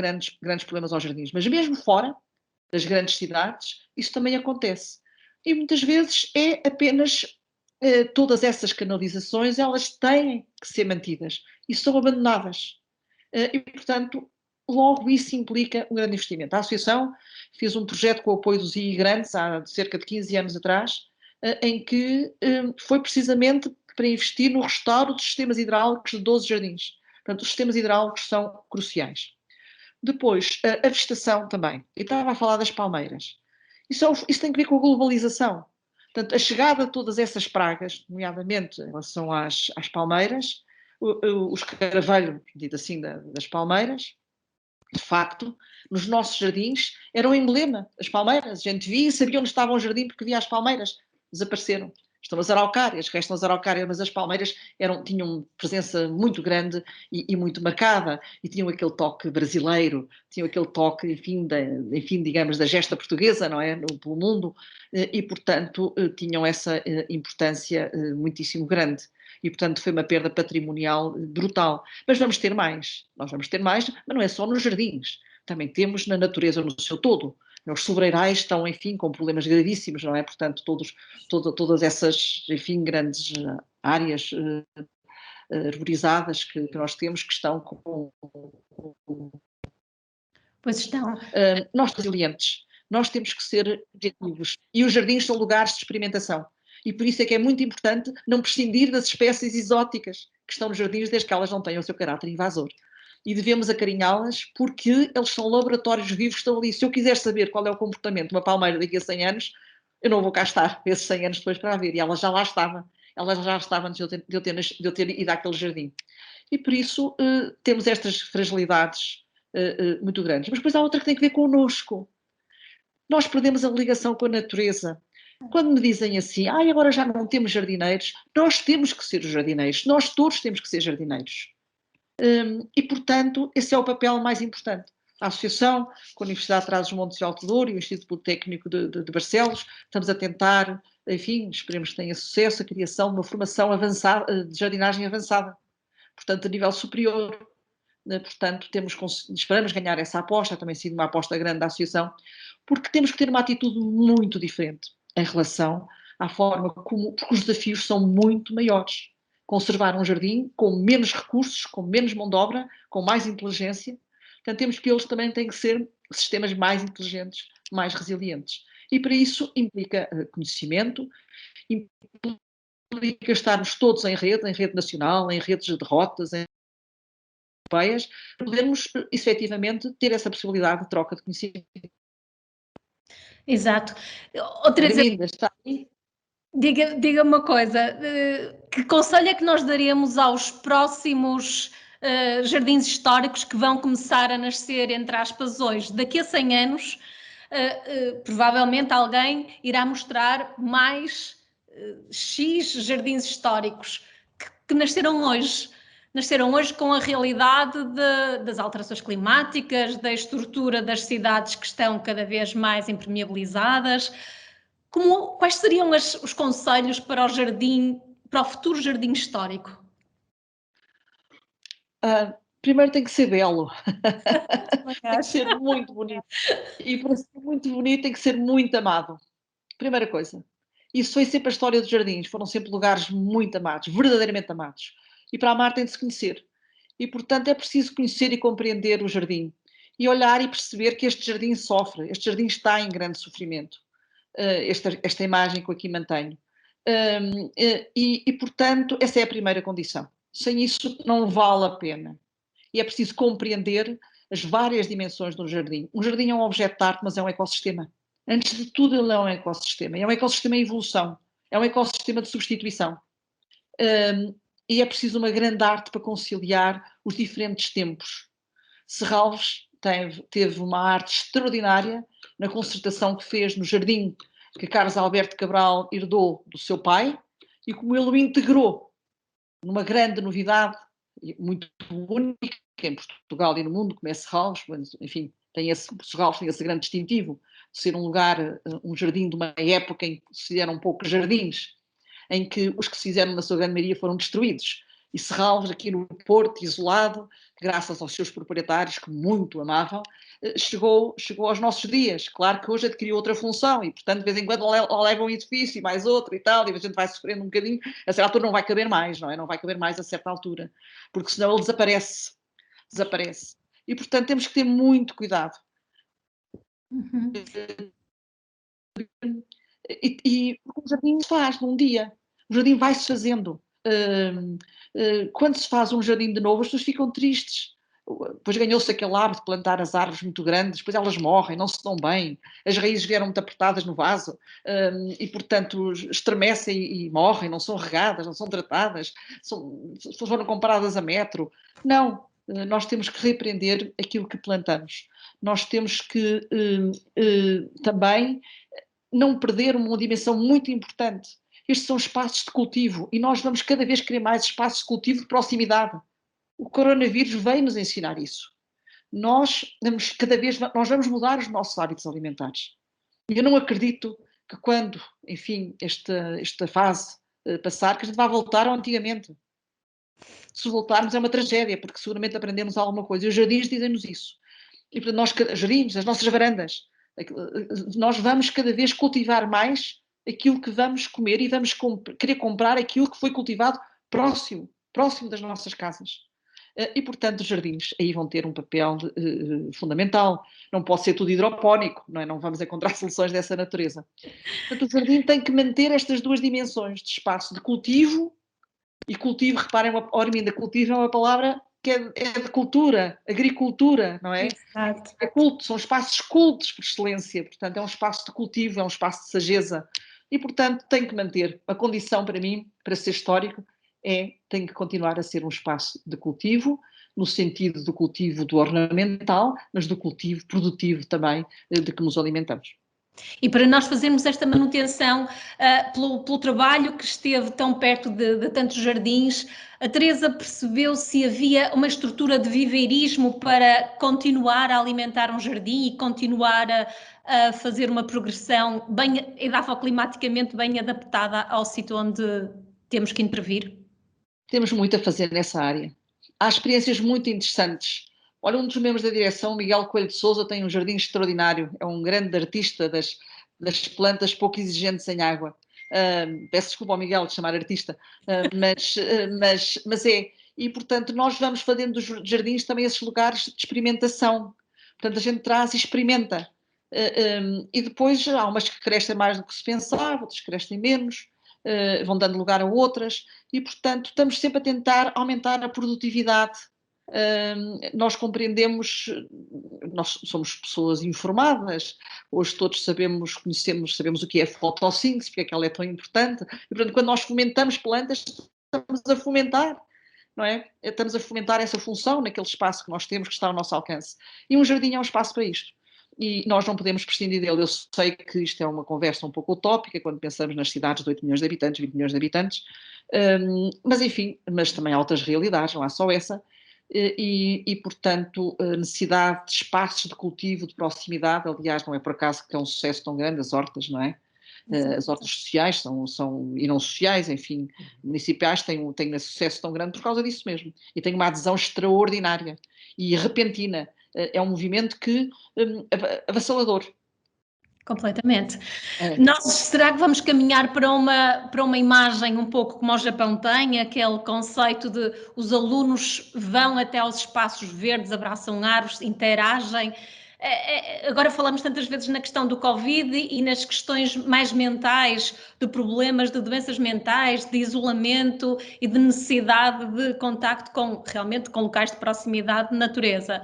problemas aos jardins. Mas mesmo fora das grandes cidades, isso também acontece. E muitas vezes é apenas todas essas canalizações, elas têm que ser mantidas e são abandonadas. E, portanto, logo isso implica um grande investimento. A associação fez um projeto com o apoio dos imigrantes há cerca de 15 anos atrás, em que foi precisamente para investir no restauro dos sistemas hidráulicos de 12 jardins. Portanto, os sistemas hidráulicos são cruciais. Depois, a vegetação também. Eu estava a falar das palmeiras. Isso tem que ver com a globalização. Portanto, a chegada de todas essas pragas, nomeadamente em relação às palmeiras, o escaravelho, dito assim, das palmeiras, de facto, nos nossos jardins era um emblema, as palmeiras. A gente via e sabia onde estava o jardim porque via as palmeiras. Desapareceram. Estão as araucárias, restam as araucárias, mas as palmeiras tinham presença muito grande e muito marcada, e tinham aquele toque brasileiro, tinham aquele toque, enfim, digamos, da gesta portuguesa, não é? Pelo mundo, e, portanto, tinham essa importância muitíssimo grande. E, portanto, foi uma perda patrimonial brutal. Mas vamos ter mais. Nós vamos ter mais, mas não é só nos jardins. Também temos na natureza no seu todo. Os sobreirais estão, enfim, com problemas gravíssimos, não é? Portanto, todas essas, enfim, grandes áreas arborizadas que nós temos que estão com... Pois estão. Nós resilientes. Nós temos que ser objetivos. E os jardins são lugares de experimentação. E por isso é que é muito importante não prescindir das espécies exóticas que estão nos jardins, desde que elas não tenham o seu caráter invasor. E devemos acarinhá-las porque eles são laboratórios vivos que estão ali. Se eu quiser saber qual é o comportamento de uma palmeira daqui a 100 anos, eu não vou cá estar esses 100 anos depois para a ver. E ela já lá estava. Ela já estava antes de eu ter ido àquele jardim. E por isso temos estas fragilidades muito grandes. Mas depois há outra que tem que ver connosco. Nós perdemos a ligação com a natureza. Quando me dizem assim, agora já não temos jardineiros, nós temos que ser os jardineiros. Nós todos temos que ser jardineiros. E, portanto, esse é o papel mais importante. A associação, com a Universidade de Trás-os-Montes e Alto Douro e o Instituto Politécnico de Barcelos, estamos a tentar, enfim, esperemos que tenha sucesso, a criação de uma formação avançada, de jardinagem avançada, portanto, a nível superior. Portanto, esperamos ganhar essa aposta, também sido uma aposta grande da associação, porque temos que ter uma atitude muito diferente em relação à forma porque os desafios são muito maiores. Conservar um jardim com menos recursos, com menos mão de obra, com mais inteligência. Portanto, temos que eles também têm que ser sistemas mais inteligentes, mais resilientes. E para isso implica conhecimento, implica estarmos todos em rede nacional, em redes de rotas, em europeias, para podermos efetivamente ter essa possibilidade de troca de conhecimento. Exato. Outra vez, está aí. Diga uma coisa, que conselho é que nós daríamos aos próximos jardins históricos que vão começar a nascer, entre aspas, hoje? Daqui a 100 anos, provavelmente alguém irá mostrar mais X jardins históricos. que nasceram hoje. Nasceram hoje com a realidade das alterações climáticas, da estrutura das cidades que estão cada vez mais impermeabilizadas. Quais seriam os conselhos para o jardim, para o futuro jardim histórico? Primeiro tem que ser belo. Tem que ser muito bonito. E para ser muito bonito tem que ser muito amado. Primeira coisa. Isso foi sempre a história dos jardins. Foram sempre lugares muito amados, verdadeiramente amados. E para amar tem de se conhecer. E, portanto, é preciso conhecer e compreender o jardim. E olhar e perceber que este jardim sofre. Este jardim está em grande sofrimento. Esta imagem que eu aqui mantenho. Portanto, essa é a primeira condição. Sem isso, não vale a pena. E é preciso compreender as várias dimensões de um jardim. Um jardim é um objeto de arte, mas é um ecossistema. Antes de tudo, ele é um ecossistema. É um ecossistema em evolução. É um ecossistema de substituição. E é preciso uma grande arte para conciliar os diferentes tempos. Serralves teve uma arte extraordinária na concertação que fez no jardim que Carlos Alberto Cabral herdou do seu pai e como ele o integrou numa grande novidade muito única em Portugal e no mundo, como é Serralves, enfim, Serralves tem esse grande distintivo de ser um lugar, um jardim de uma época em que se fizeram poucos jardins, em que os que se fizeram na sua grande maioria foram destruídos. E Serralves, aqui no Porto, isolado, graças aos seus proprietários, que muito amavam, chegou aos nossos dias. Claro que hoje adquiriu outra função e, portanto, de vez em quando leva um edifício e mais outro e tal, e a gente vai sofrendo um bocadinho. A certa altura não vai caber mais, não é? Não vai caber mais a certa altura, porque senão ele desaparece. E, portanto, temos que ter muito cuidado. Uhum. E o jardim se faz num dia. O jardim vai-se fazendo. Quando se faz um jardim de novo, as pessoas ficam tristes. Depois ganhou-se aquele hábito de plantar as árvores muito grandes, depois elas morrem, não se dão bem, as raízes vieram muito apertadas no vaso e, portanto, estremecem e morrem, não são regadas, não são tratadas, foram compradas a metro. Não, nós temos que repreender aquilo que plantamos. Nós temos que também não perder uma dimensão muito importante. Estes são espaços de cultivo e nós vamos cada vez querer mais espaços de cultivo de proximidade. O coronavírus veio-nos ensinar isso. Nós vamos mudar os nossos hábitos alimentares. E eu não acredito que quando, enfim, esta fase passar, que a gente vai voltar ao antigamente. Se voltarmos é uma tragédia, porque seguramente aprendemos alguma coisa. E os jardins dizem-nos isso. E portanto, nós, jardins, as nossas varandas, nós vamos cada vez cultivar mais aquilo que vamos comer e vamos querer comprar aquilo que foi cultivado próximo das nossas casas. E, portanto, os jardins aí vão ter um papel fundamental. Não pode ser tudo hidropónico, não é? Não vamos encontrar soluções dessa natureza. Portanto, o jardim tem que manter estas duas dimensões de espaço de cultivo e cultivo, reparem, a ordem da cultivo é uma palavra que é de cultura, agricultura, não é? Exato. É culto, são espaços cultos por excelência, portanto é um espaço de cultivo, é um espaço de sageza e, portanto, tem que manter. A condição para mim, para ser histórico, tem que continuar a ser um espaço de cultivo, no sentido do cultivo do ornamental, mas do cultivo produtivo também, de que nos alimentamos. E para nós fazermos esta manutenção, pelo trabalho que esteve tão perto de tantos jardins, a Teresa percebeu se havia uma estrutura de viveirismo para continuar a alimentar um jardim e continuar a fazer uma progressão bem edafoclimaticamente bem adaptada ao sítio onde temos que intervir? Temos muito a fazer nessa área. Há experiências muito interessantes. Olha, um dos membros da direção, Miguel Coelho de Sousa, tem um jardim extraordinário. É um grande artista das plantas pouco exigentes em água. Peço desculpa ao Miguel de chamar artista, mas é. E, portanto, nós vamos fazendo dos jardins também esses lugares de experimentação. Portanto, a gente traz e experimenta. E depois há umas que crescem mais do que se pensava, outras que crescem menos, vão dando lugar a outras. E, portanto, estamos sempre a tentar aumentar a produtividade. Nós compreendemos, nós somos pessoas informadas, hoje todos conhecemos o que é fotossíntese, porque é que ela é tão importante, e portanto quando nós fomentamos plantas, estamos a fomentar, não é? Estamos a fomentar essa função naquele espaço que nós temos, que está ao nosso alcance. E um jardim é um espaço para isto. e nós não podemos prescindir dele. Eu sei que isto é uma conversa um pouco utópica quando pensamos nas cidades de 8 milhões de habitantes, 20 milhões de habitantes, mas enfim, mas também há outras realidades, não há só essa, portanto, a necessidade de espaços de cultivo, de proximidade, aliás, não é por acaso que é um sucesso tão grande, as hortas, não é? As hortas sociais e não sociais, enfim, municipais têm um sucesso tão grande por causa disso mesmo. E têm uma adesão extraordinária e repentina. É um movimento avassalador. Completamente. Será que vamos caminhar para uma imagem um pouco como o Japão tem, aquele conceito de os alunos vão até aos espaços verdes, abraçam árvores, interagem? Agora falamos tantas vezes na questão do Covid e nas questões mais mentais, de problemas, de doenças mentais, de isolamento e de necessidade de contacto realmente com locais de proximidade de natureza.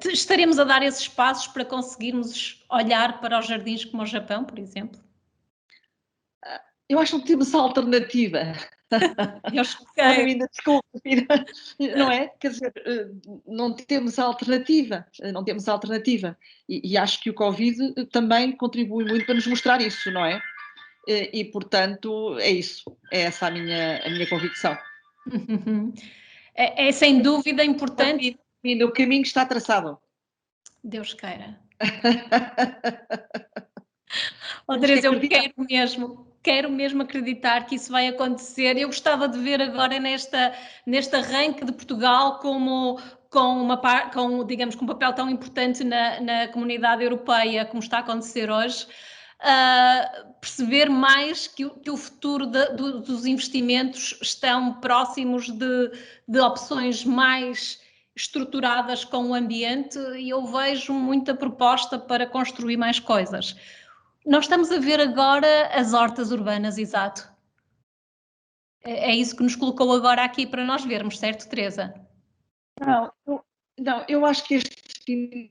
Estaremos a dar esses passos para conseguirmos olhar para os jardins como o Japão, por exemplo? Eu acho que não temos alternativa. Desculpa, não é? Quer dizer, não temos alternativa, não temos alternativa. E acho que o Covid também contribui muito para nos mostrar isso, não é? E portanto, é isso. É essa a minha convicção. É sem dúvida importante. E o caminho está traçado. Deus queira. Teresa, eu quero mesmo acreditar que isso vai acontecer. Eu gostava de ver agora neste arranque de Portugal com, digamos, com um papel tão importante na comunidade europeia como está a acontecer hoje, perceber mais que o futuro dos investimentos estão próximos de opções mais estruturadas com o ambiente, e eu vejo muita proposta para construir mais coisas. Nós estamos a ver agora as hortas urbanas, exato. É isso que nos colocou agora aqui para nós vermos, certo, Teresa? Não, eu acho que este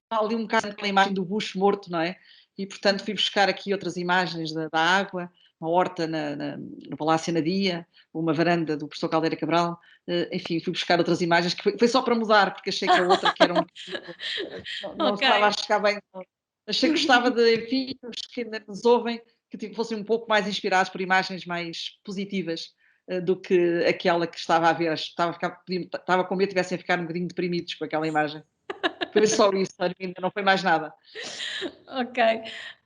ali um bocado aquela imagem do bucho morto, não é? E, portanto, fui buscar aqui outras imagens da água, uma horta no Palácio Anadia, uma varanda do professor Caldeira Cabral, enfim, fui buscar outras imagens, que foi só para mudar, porque achei que a outra que era não estava a chegar bem. Achei que gostava de, enfim, os que ainda nos ouvem, que fossem um pouco mais inspirados por imagens mais positivas do que aquela que estava a ver. Estava com medo de tivessem a ficar um bocadinho deprimidos com aquela imagem. Foi só isso, ainda não foi mais nada. Ok.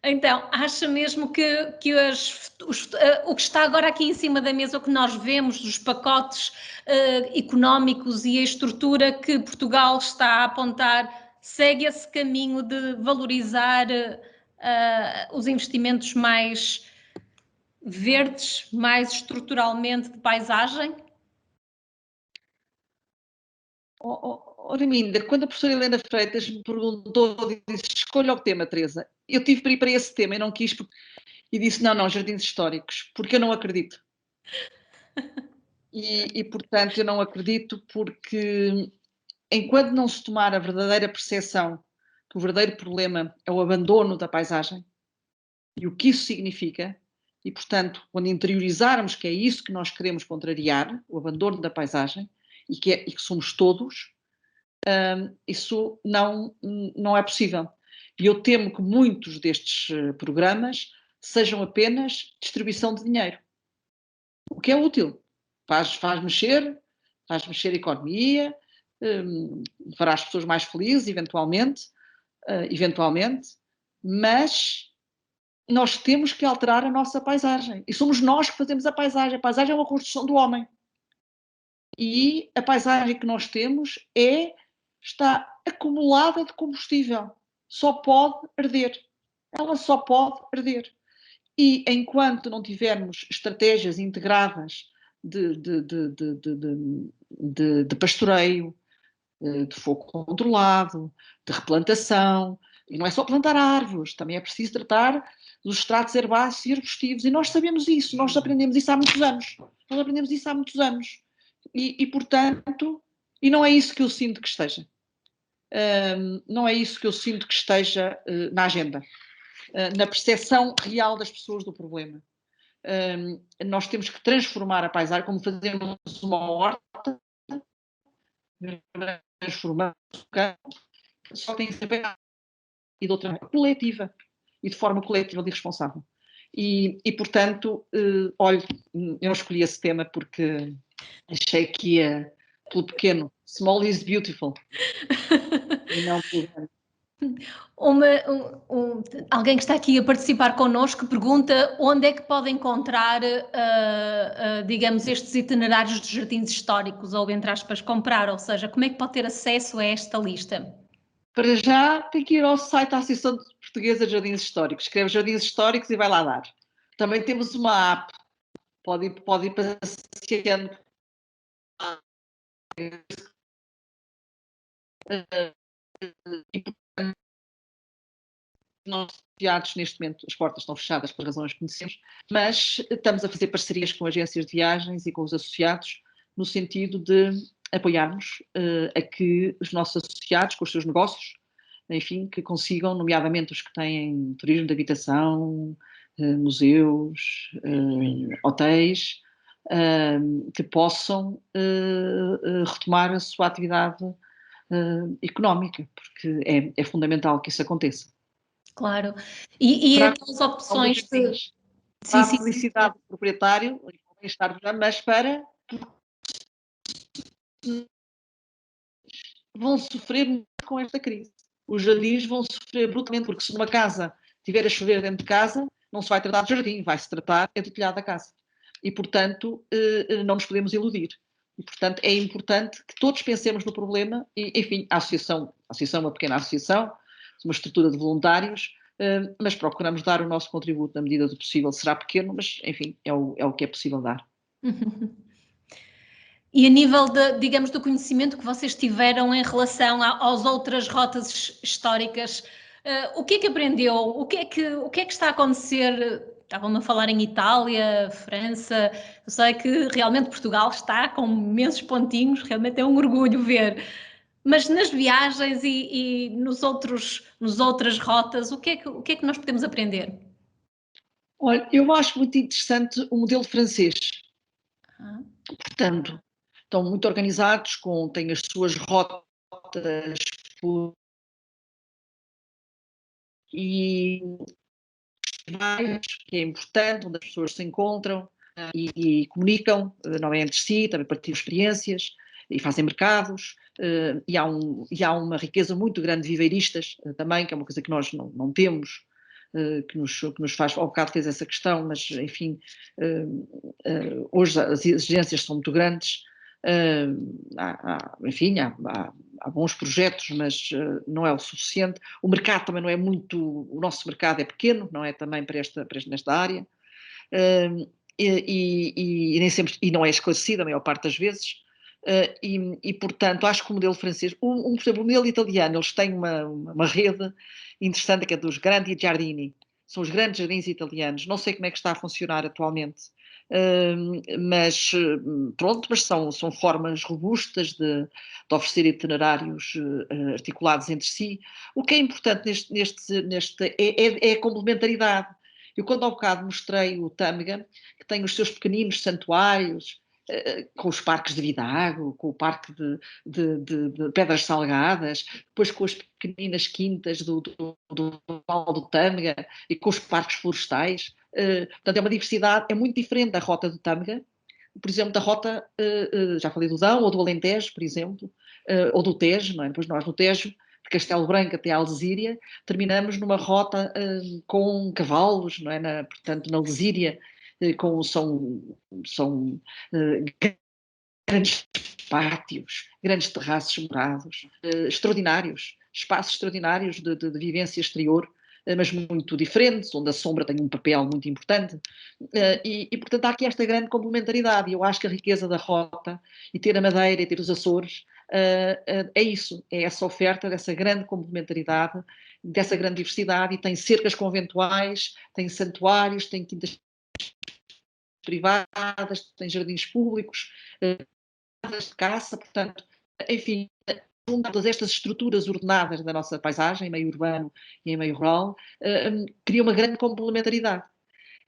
Então, acha mesmo que o que está agora aqui em cima da mesa, o que nós vemos, os pacotes económicos e a estrutura que Portugal está a apontar, segue esse caminho de valorizar os investimentos mais verdes, mais estruturalmente de paisagem? Arminda, quando a professora Helena Freitas me perguntou, disse, escolha o tema, Teresa. Eu tive para ir para esse tema e não quis, e disse, não, jardins históricos, porque eu não acredito. E portanto, eu não acredito porque, enquanto não se tomar a verdadeira percepção que o verdadeiro problema é o abandono da paisagem e o que isso significa, e portanto, quando interiorizarmos que é isso que nós queremos contrariar, o abandono da paisagem, e que somos todos, isso não é possível. E eu temo que muitos destes programas sejam apenas distribuição de dinheiro. O que é útil. Faz mexer a economia, fará as pessoas mais felizes, eventualmente, mas nós temos que alterar a nossa paisagem. E somos nós que fazemos a paisagem. A paisagem é uma construção do homem. E a paisagem que nós temos está acumulada de combustível. Só pode arder. Ela só pode arder. E enquanto não tivermos estratégias integradas de pastoreio, de fogo controlado, de replantação, e não é só plantar árvores, também é preciso tratar dos estratos herbáceos e arbustivos, e nós sabemos isso, nós aprendemos isso há muitos anos. E portanto, e não é isso que eu sinto que esteja. Não é isso que eu sinto que esteja na agenda, na percepção real das pessoas do problema. Nós temos que transformar a paisagem, como fazemos uma horta, transformando o campo, só tem que ser pensado e de outra maneira coletiva e de forma coletiva e responsável. E portanto, olha, eu não escolhi esse tema porque achei que ia pelo pequeno. Small is beautiful. E não pelo grande. Alguém que está aqui a participar connosco pergunta onde é que pode encontrar, digamos, estes itinerários de jardins históricos, ou entre aspas, comprar, ou seja, como é que pode ter acesso a esta lista? Para já tem que ir ao site da Associação Portuguesa de Jardins Históricos, escreve Jardins Históricos e vai lá dar. Também temos uma app, pode ir passeando. Nós, associados, neste momento, as portas estão fechadas por razões que conhecemos, mas estamos a fazer parcerias com agências de viagens e com os associados, no sentido de apoiarmos a que os nossos associados, com os seus negócios, enfim, que consigam, nomeadamente os que têm turismo de habitação, museus, hotéis, que possam retomar a sua atividade económica, porque é fundamental que isso aconteça. Claro. E aquelas opções de... Para a felicidade do proprietário, mas para... vão sofrer muito com esta crise. Os jardins vão sofrer brutalmente, porque se numa casa tiver a chover dentro de casa, não se vai tratar de jardim, vai-se tratar do telhado da casa. E, portanto, não nos podemos iludir. E, portanto, é importante que todos pensemos no problema e, enfim, a associação é uma pequena associação, uma estrutura de voluntários, mas procuramos dar o nosso contributo na medida do possível. Será pequeno, mas, enfim, é o que é possível dar. E a nível, digamos, do conhecimento que vocês tiveram em relação às outras rotas históricas, o que é que aprendeu? O que é que está a acontecer? Estavam a falar em Itália, França, eu sei que realmente Portugal está com imensos pontinhos, realmente é um orgulho ver. Mas nas viagens e nos outras rotas, o que é que nós podemos aprender? Olha, eu acho muito interessante o modelo francês. Portanto, estão muito organizados, têm as suas rotas e que é importante, onde as pessoas se encontram e comunicam, não é entre si, também partilham experiências e fazem mercados, e há uma riqueza muito grande de viveiristas também, que é uma coisa que nós não temos, que nos faz, ao bocado fez essa questão, mas enfim, hoje as exigências são muito grandes, enfim, há bons projetos, mas não é o suficiente. O mercado também não é muito, o nosso mercado é pequeno, não é também nesta área, e nem sempre, e não é esclarecido a maior parte das vezes, e portanto acho que o modelo francês, por exemplo, o modelo italiano, eles têm uma rede interessante que é dos Grandi Giardini, são os grandes jardins italianos, não sei como é que está a funcionar atualmente, mas pronto, mas são formas robustas de oferecer itinerários articulados entre si. O que é importante é a complementaridade. Eu quando há bocado mostrei o Tâmega, que tem os seus pequeninos santuários, com os parques de Vidago, com o parque de Pedras Salgadas, depois com as pequeninas quintas do Val do Tâmega e com os parques florestais. Portanto, é uma diversidade, é muito diferente da rota do Tâmega, por exemplo, da rota, já falei do Dão, ou do Alentejo, por exemplo, ou do Tejo, não é? Depois nós no Tejo, de Castelo Branco até Alzíria, terminamos numa rota com cavalos, não é? Portanto, na Alzíria, são grandes pátios, grandes terraços morados, extraordinários, espaços extraordinários de vivência exterior, mas muito diferentes, onde a sombra tem um papel muito importante, e portanto há aqui esta grande complementaridade, e eu acho que a riqueza da rota, e ter a Madeira, e ter os Açores, é isso, é essa oferta dessa grande complementaridade, dessa grande diversidade, e tem cercas conventuais, tem santuários, tem quintas privadas, tem jardins públicos, de caça, portanto, enfim, todas estas estruturas ordenadas da nossa paisagem, em meio urbano e em meio rural, cria uma grande complementaridade.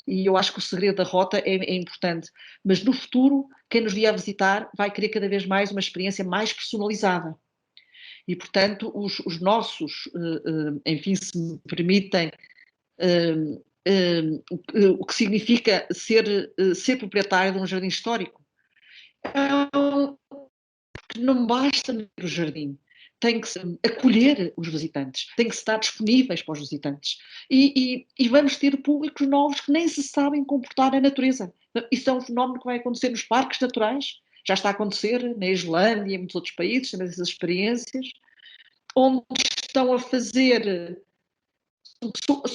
E eu acho que o segredo da rota é importante. Mas no futuro, quem nos vier visitar vai querer cada vez mais uma experiência mais personalizada. E, portanto, os nossos, enfim, se me permitem, o que significa ser proprietário de um jardim histórico. Não basta o jardim, tem que acolher os visitantes, tem que estar disponíveis para os visitantes. E vamos ter públicos novos que nem se sabem comportar na natureza. Isso é um fenómeno que vai acontecer nos parques naturais, já está a acontecer na Islândia e em muitos outros países, também essas experiências, onde estão a fazer,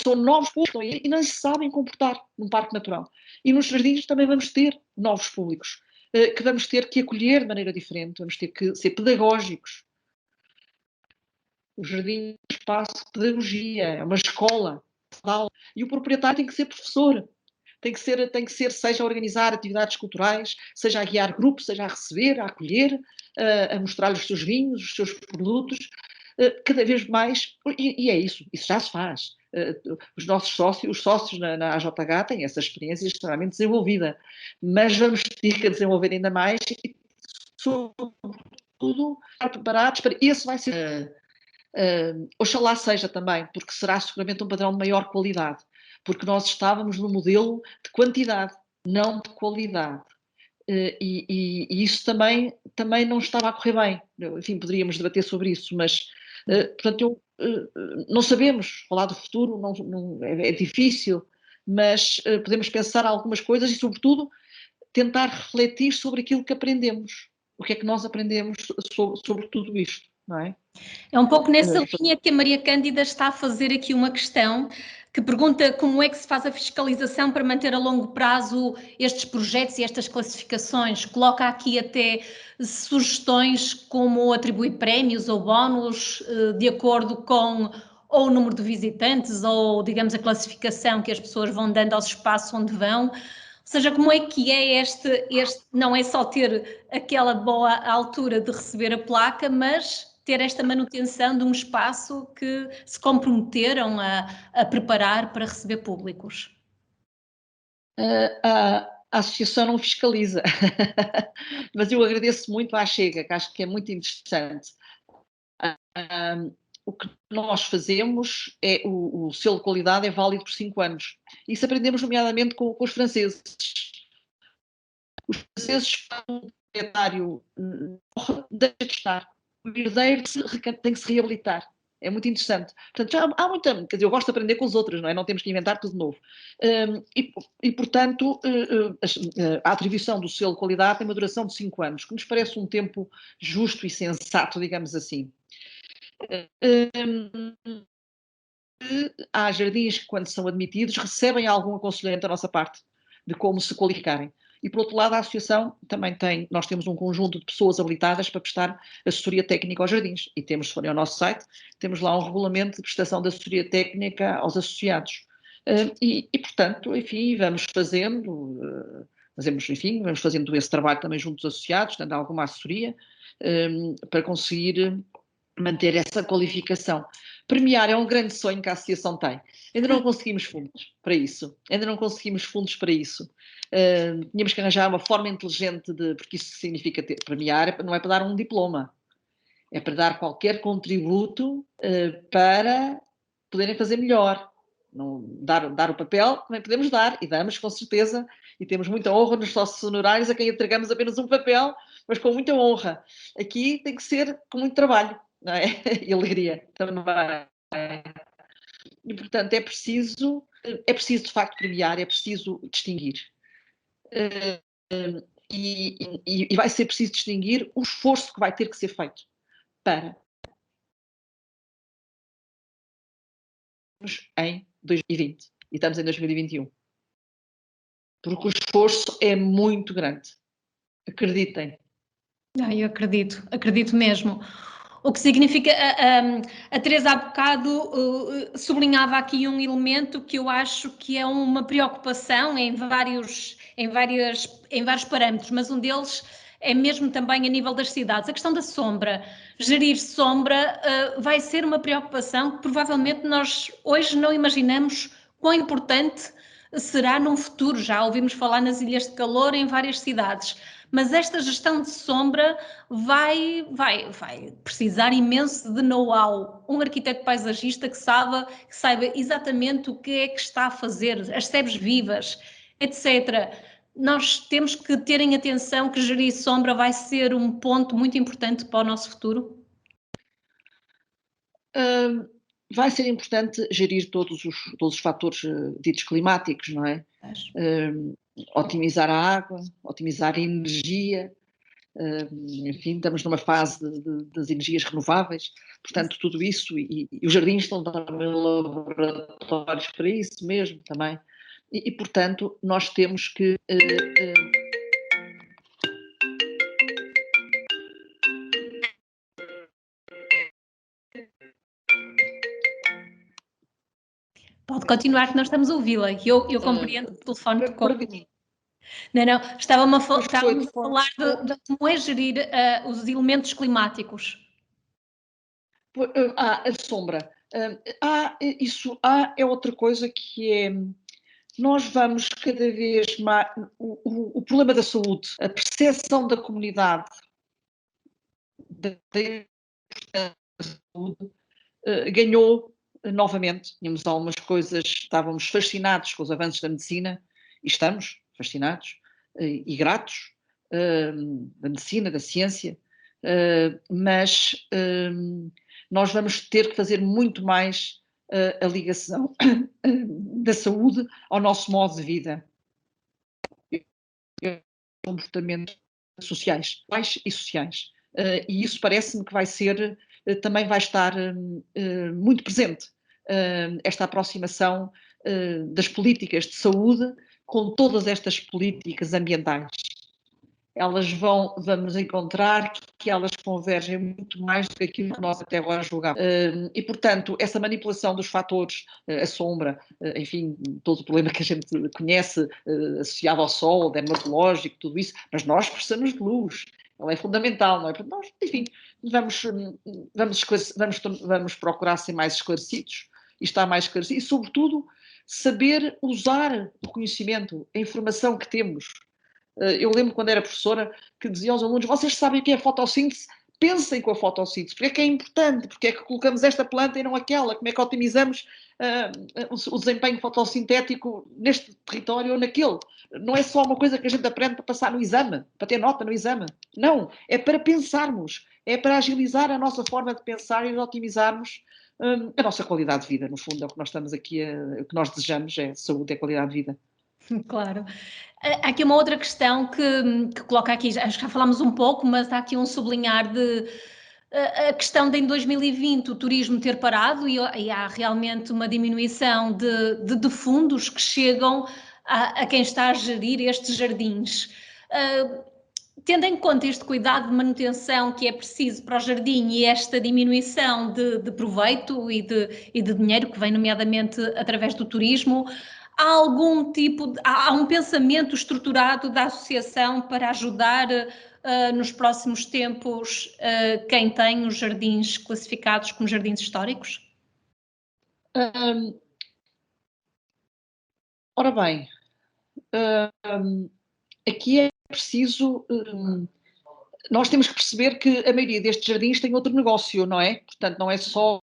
são novos públicos e não se sabem comportar num parque natural. E nos jardins também vamos ter novos públicos, que vamos ter que acolher de maneira diferente, vamos ter que ser pedagógicos. O jardim é um espaço de pedagogia, é uma escola, e o proprietário tem que ser professor, tem que ser seja a organizar atividades culturais, seja a guiar grupos, seja a receber, a acolher, a mostrar os seus vinhos, os seus produtos, cada vez mais, e é isso já se faz. Os nossos sócios, os sócios na AJH têm essa experiência extremamente desenvolvida, mas vamos ter que desenvolver ainda mais e, sobretudo, estar preparados para esse vai ser. Oxalá seja também, porque será seguramente um padrão de maior qualidade, porque nós estávamos no modelo de quantidade, não de qualidade. E isso também não estava a correr bem. Enfim, poderíamos debater sobre isso, mas, portanto, não sabemos falar do futuro, é difícil, mas podemos pensar algumas coisas e, sobretudo, tentar refletir sobre aquilo que aprendemos. O que é que nós aprendemos sobre tudo isto, não é? É um pouco nessa linha que a Maria Cândida está a fazer aqui uma questão que pergunta como é que se faz a fiscalização para manter a longo prazo estes projetos e estas classificações. Coloca aqui até sugestões como atribuir prémios ou bónus de acordo com ou o número de visitantes ou, digamos, a classificação que as pessoas vão dando aos espaços onde vão. Ou seja, como é que é este não é só ter aquela boa altura de receber a placa, mas ter esta manutenção de um espaço que se comprometeram a preparar para receber públicos? A associação não fiscaliza, mas eu agradeço muito à Chega, que acho que é muito interessante. O que nós fazemos é, o selo de qualidade é válido por 5 anos. Isso aprendemos nomeadamente com os franceses. Os franceses, o proprietário deixa de estar, o herdeiro tem que se reabilitar. É muito interessante. Portanto, já há muita... Quer dizer, eu gosto de aprender com os outros, não é? Não temos que inventar tudo de novo. Portanto, a atribuição do selo de qualidade tem uma duração de 5 anos, que nos parece um tempo justo e sensato, digamos assim. Há jardins que, quando são admitidos, recebem algum aconselhamento da nossa parte de como se qualificarem. E, por outro lado, a associação também nós temos um conjunto de pessoas habilitadas para prestar assessoria técnica aos jardins. E temos, se forem ao nosso site, temos lá um regulamento de prestação de assessoria técnica aos associados. Portanto, enfim, vamos fazendo esse trabalho também junto dos associados, dando alguma assessoria, para conseguir manter essa qualificação. Premiar é um grande sonho que a associação tem. Ainda não conseguimos fundos para isso. Tínhamos que arranjar uma forma inteligente porque isso significa premiar, não é para dar um diploma, é para dar qualquer contributo para poderem fazer melhor. Não, dar o papel também podemos dar, e damos com certeza, e temos muita honra nos sócios honorários a quem entregamos apenas um papel, mas com muita honra. Aqui tem que ser com muito trabalho, não é? E alegria também. E, portanto, é preciso de facto premiar, é preciso distinguir. E vai ser preciso distinguir o esforço que vai ter que ser feito para em 2020 e estamos em 2021. Porque o esforço é muito grande. Acreditem. Eu acredito mesmo. O que significa, a Teresa há bocado sublinhava aqui um elemento que eu acho que é uma preocupação em vários parâmetros, mas um deles é mesmo também a nível das cidades. A questão da sombra. Gerir sombra vai ser uma preocupação que provavelmente nós hoje não imaginamos quão importante será num futuro. Já ouvimos falar nas ilhas de calor em várias cidades, mas esta gestão de sombra vai precisar imenso de know-how. Um arquiteto paisagista que saiba exatamente o que é que está a fazer, as sebes vivas, etc. Nós temos que ter em atenção que gerir sombra vai ser um ponto muito importante para o nosso futuro? Vai ser importante gerir todos os fatores ditos climáticos, não é? Otimizar a água, otimizar a energia, enfim, estamos numa fase das energias renováveis, portanto, tudo isso, e os jardins estão também laboratórios para isso mesmo também, e portanto, nós temos que... Pode continuar que nós estamos a ouvi-la. Eu compreendo que o telefone tocou. Não, estava-me a falar de como é gerir os elementos climáticos. A sombra. É outra coisa que é... Nós vamos cada vez mais... O problema da saúde, a percepção da comunidade da saúde ganhou novamente. Tínhamos algumas coisas, estávamos fascinados com os avanços da medicina, e estamos fascinados e gratos da medicina, da ciência, mas nós vamos ter que fazer muito mais a ligação da saúde ao nosso modo de vida. Comportamentos sociais, e sociais. E isso parece-me que também vai estar muito presente, esta aproximação das políticas de saúde com todas estas políticas ambientais. Vamos encontrar que elas convergem muito mais do que aquilo que nós até agora julgávamos. E, portanto, essa manipulação dos fatores, a sombra, enfim, todo o problema que a gente conhece, associado ao sol, dermatológico, tudo isso, mas nós precisamos de luz. Ela é fundamental, não é? Nós, enfim, vamos procurar ser mais esclarecidos e estar mais esclarecidos e, sobretudo, saber usar o conhecimento, a informação que temos. Eu lembro quando era professora que dizia aos alunos: vocês sabem o que é a fotossíntese? Pensem com a fotossíntese, porque é que é importante, porque é que colocamos esta planta e não aquela, como é que otimizamos o desempenho fotossintético neste território ou naquele. Não é só uma coisa que a gente aprende para passar no exame, para ter nota no exame. Não, é para pensarmos, é para agilizar a nossa forma de pensar e de otimizarmos a nossa qualidade de vida. No fundo, é o que nós estamos aqui, o que nós desejamos é saúde e qualidade de vida. Claro. Há aqui uma outra questão que coloca aqui, já falámos um pouco, mas há aqui um sublinhar de a questão de em 2020 o turismo ter parado e há realmente uma diminuição de fundos que chegam a quem está a gerir estes jardins. Tendo em conta este cuidado de manutenção que é preciso para o jardim e esta diminuição de proveito e de dinheiro que vem nomeadamente através do turismo, há um pensamento estruturado da associação para ajudar nos próximos tempos quem tem os jardins classificados como jardins históricos? Ora bem, aqui é preciso... nós temos que perceber que a maioria destes jardins tem outro negócio, não é? Portanto, não é só...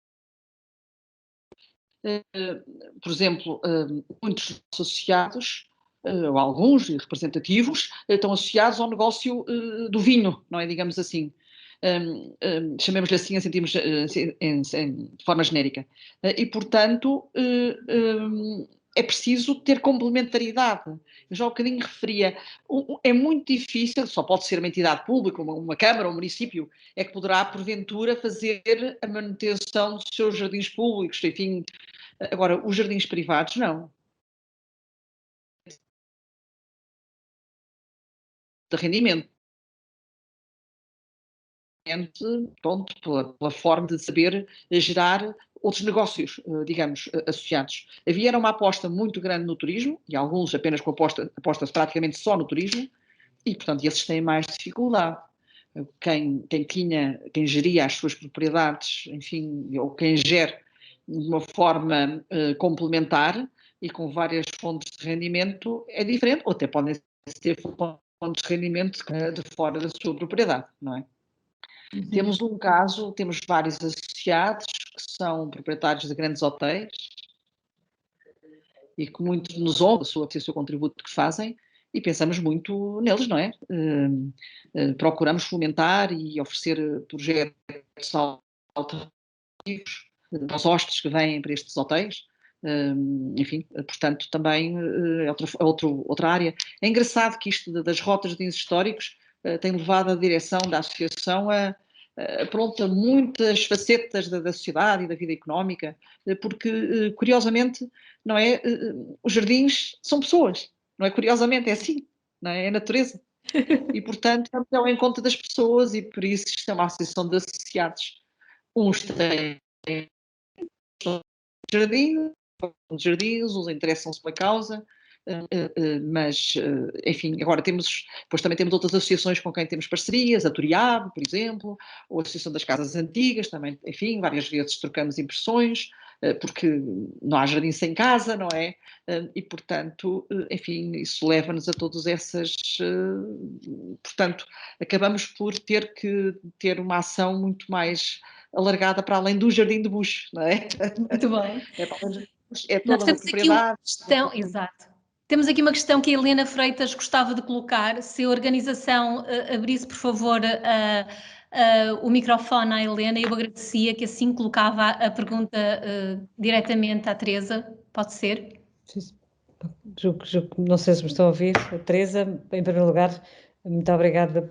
por exemplo, muitos associados, ou alguns representativos, estão associados ao negócio do vinho, não é? Digamos assim. Chamemos-lhe assim, sentimos de forma genérica. E, portanto, é preciso ter complementaridade. Eu já há um bocadinho referia, é muito difícil, só pode ser uma entidade pública, uma Câmara, um município, é que poderá, porventura, fazer a manutenção dos seus jardins públicos, enfim. Agora, os jardins privados, não. De rendimento. Pronto, pela forma de saber gerar outros negócios, digamos, associados. Era uma aposta muito grande no turismo, e alguns apenas com apostas praticamente só no turismo, e, portanto, esses têm mais dificuldade. Quem geria as suas propriedades, enfim, ou quem gere de uma forma complementar, e com várias fontes de rendimento é diferente, ou até podem ter fontes de rendimento de fora da sua propriedade, não é? Temos um caso, temos vários associados que são proprietários de grandes hotéis e que muito nos honram o seu contributo que fazem e pensamos muito neles, não é? Procuramos fomentar e oferecer projetos alternativos aos hóspedes que vêm para estes hotéis. Enfim, portanto, também é outra área. É engraçado que isto das rotas de jardins históricos tem levado a direção da associação a muitas facetas da sociedade e da vida económica, porque, curiosamente, não é? Os jardins são pessoas, não é? Curiosamente, é assim, não é? É natureza. E, portanto, é ao encontro das pessoas e, por isso, isto é uma associação de associados. Uns têm jardins, uns interessam-se pela causa, mas, enfim, agora depois também temos outras associações com quem temos parcerias, a Turiab, por exemplo, ou a Associação das Casas Antigas, também, enfim, várias vezes trocamos impressões, porque não há jardim sem casa, não é? E, portanto, enfim, isso leva-nos a todas essas... Portanto, acabamos por ter que ter uma ação muito mais alargada para além do jardim de bucho, não é? Muito bem. É toda uma propriedade. Exato. Temos aqui uma questão que a Helena Freitas gostava de colocar. Se a organização abrisse, por favor, o microfone à Helena, eu agradecia que assim colocava a pergunta diretamente à Teresa. Pode ser? Não sei se me estão a ouvir. Teresa, em primeiro lugar, muito obrigada